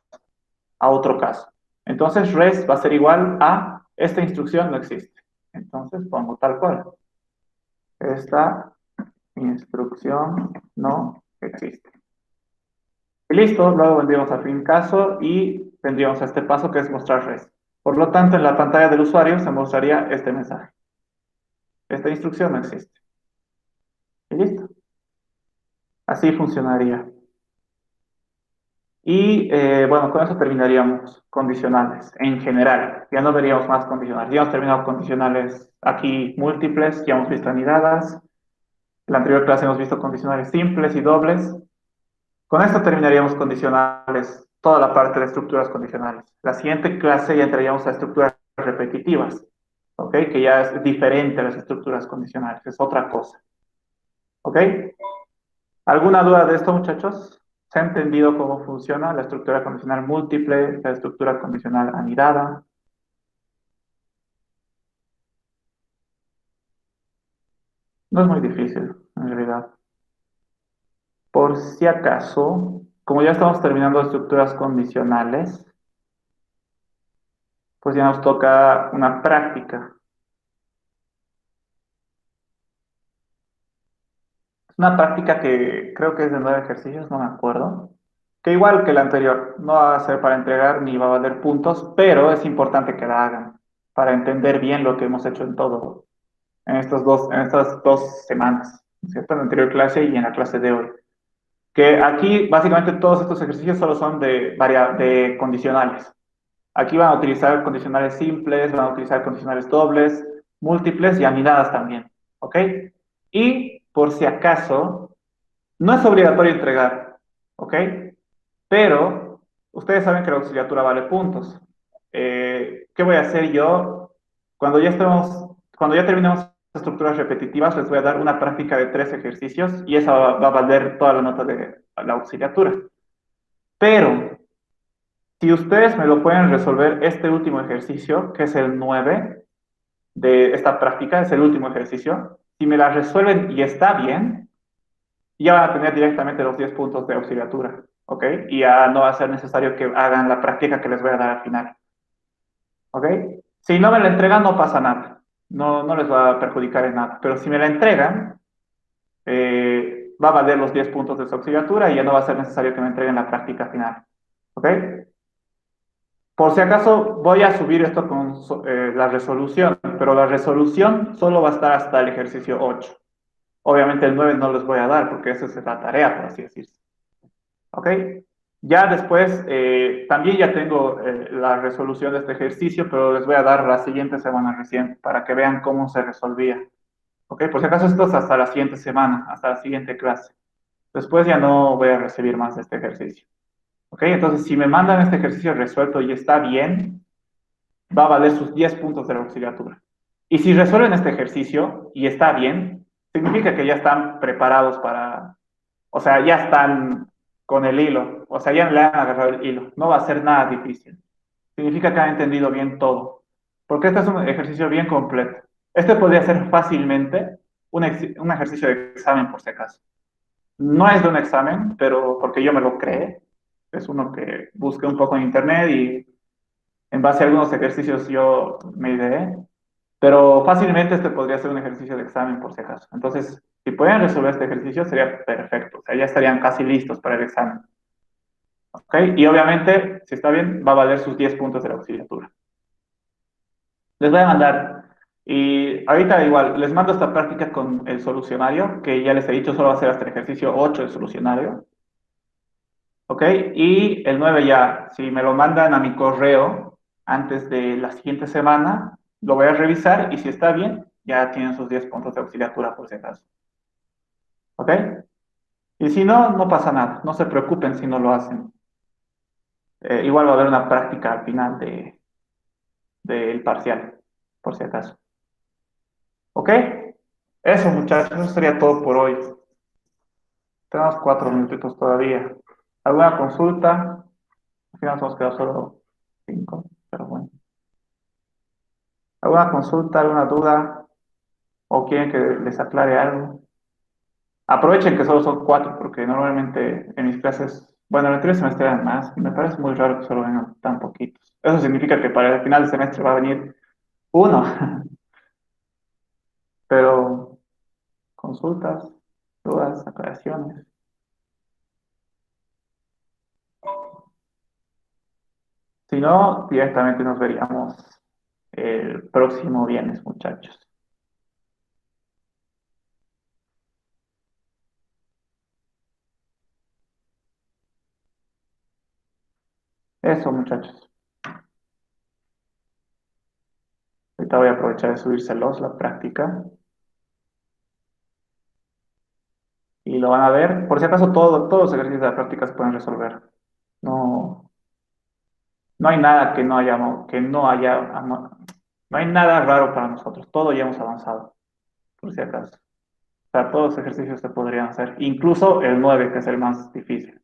a otro caso. Entonces res va a ser igual a esta instrucción no existe. Entonces pongo tal cual. Esta instrucción no existe. Y listo, luego vendríamos al fin caso y vendríamos a este paso que es mostrar res. Por lo tanto, en la pantalla del usuario se mostraría este mensaje. Esta instrucción no existe. Y listo. Así funcionaría. Y bueno, con eso terminaríamos condicionales en general. Ya no veríamos más condicionales. Ya hemos terminado condicionales aquí múltiples, ya hemos visto anidadas. En la anterior clase hemos visto condicionales simples y dobles. Con esto terminaríamos condicionales, toda la parte de estructuras condicionales. La siguiente clase ya entraríamos a estructuras repetitivas, ¿ok? Que ya es diferente a las estructuras condicionales, es otra cosa, ¿ok? ¿Alguna duda de esto, muchachos? ¿Se ha entendido cómo funciona la estructura condicional múltiple, la estructura condicional anidada? No es muy difícil, en realidad. Por si acaso, como ya estamos terminando estructuras condicionales, pues ya nos toca una práctica. Es una práctica que creo que es de 9 ejercicios, no me acuerdo. Que igual que la anterior, no va a ser para entregar ni va a valer puntos, pero es importante que la hagan para entender bien lo que hemos hecho en estas 2 semanas, ¿cierto? En la anterior clase y en la clase de hoy. Que aquí básicamente todos estos ejercicios solo son de condicionales. Aquí van a utilizar condicionales simples, van a utilizar condicionales dobles, múltiples y anidadas también, ¿ok? Y por si acaso, no es obligatorio entregar, ¿ok? Pero ustedes saben que la auxiliatura vale puntos. ¿Qué voy a hacer yo? Cuando ya terminemos estructuras repetitivas, les voy a dar una práctica de 3 ejercicios y esa va a valer toda la nota de la auxiliatura. Pero si ustedes me lo pueden resolver este último ejercicio, que es el 9 de esta práctica, es el último ejercicio, si me la resuelven y está bien, ya van a tener directamente los 10 puntos de auxiliatura, ¿ok? Y ya no va a ser necesario que hagan la práctica que les voy a dar al final, ¿ok? Si no me la entregan, no pasa nada, no les va a perjudicar en nada, pero si me la entregan, va a valer los 10 puntos de su auxiliatura y ya no va a ser necesario que me entreguen la práctica final, ¿ok? Por si acaso, voy a subir esto con la resolución, pero la resolución solo va a estar hasta el ejercicio 8. Obviamente el 9 no les voy a dar porque esa es la tarea, por así decirlo. ¿Ok? Ya después, también ya tengo la resolución de este ejercicio, pero les voy a dar la siguiente semana recién para que vean cómo se resolvía. ¿Ok? Por si acaso esto es hasta la siguiente semana, hasta la siguiente clase. Después ya no voy a recibir más de este ejercicio. ¿Ok? Entonces, si me mandan este ejercicio resuelto y está bien, va a valer sus 10 puntos de la auxiliatura. Y si resuelven este ejercicio y está bien, significa que ya están preparados para, o sea, ya están con el hilo, o sea, ya le han agarrado el hilo, no va a ser nada difícil. Significa que han entendido bien todo, porque este es un ejercicio bien completo. Este podría ser fácilmente un ejercicio de examen, por si acaso. No es de un examen, pero porque yo me lo creé. Es uno que busqué un poco en internet y en base a algunos ejercicios yo me ideé, pero fácilmente este podría ser un ejercicio de examen por si acaso. Entonces, si pueden resolver este ejercicio sería perfecto, o sea, ya estarían casi listos para el examen. ¿Ok? Y obviamente, si está bien, va a valer sus 10 puntos de la auxiliatura. Les voy a mandar, y ahorita igual, les mando esta práctica con el solucionario, que ya les he dicho, solo va a ser hasta el ejercicio 8 el solucionario. ¿Ok? Y el 9 ya, si me lo mandan a mi correo antes de la siguiente semana, lo voy a revisar y si está bien, ya tienen sus 10 puntos de auxiliatura por si acaso. ¿Ok? Y si no, no pasa nada, no se preocupen si no lo hacen. Igual va a haber una práctica al final del parcial, por si acaso. ¿Ok? Eso, muchachos, eso sería todo por hoy. Tenemos 4 minutitos todavía. ¿Alguna consulta? Al final nos hemos quedado solo 5, pero bueno. ¿Alguna consulta, alguna duda? ¿O quieren que les aclare algo? Aprovechen que solo son 4, porque normalmente en mis clases, bueno, en el anterior semestre eran más, y me parece muy raro que solo vengan tan poquitos. Eso significa que para el final del semestre va a venir uno, pero consultas, dudas, aclaraciones. Si no, directamente nos veríamos el próximo viernes, muchachos. Eso, muchachos. Ahorita voy a aprovechar de subírselos la práctica y lo van a ver. Por si acaso, todos los ejercicios de la práctica se pueden resolver. No, no hay nada no hay nada raro para nosotros. Todo ya hemos avanzado, por si acaso. O sea, todos los ejercicios se podrían hacer, incluso el 9 que es el más difícil.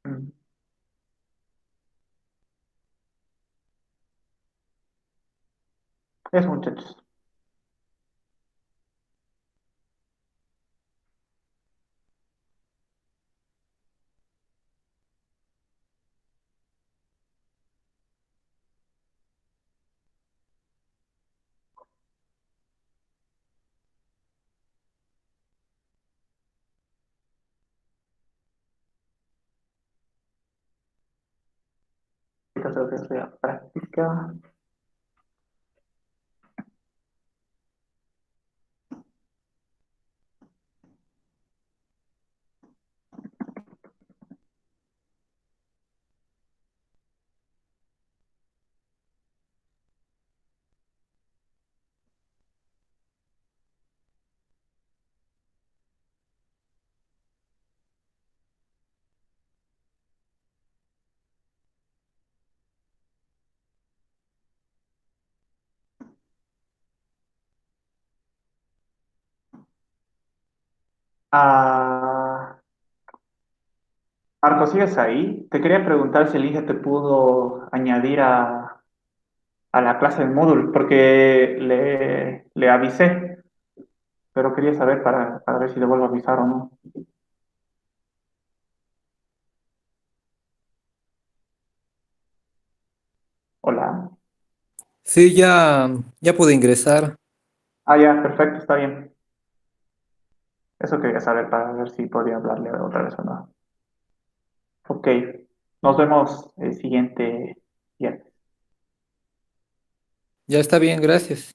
Mm. Eso, muchachos. Ahorita tengo que hacer la práctica. Ah, Marco, ¿sigues ahí? Te quería preguntar si el INGE te pudo añadir a la clase del módulo, porque le avisé, pero quería saber para ver si le vuelvo a avisar o no. Hola. Sí, ya pude ingresar. Ah, ya, perfecto, está bien. Eso quería saber para ver si podía hablarle otra vez o no. Ok, nos vemos el siguiente día. Ya está bien, gracias.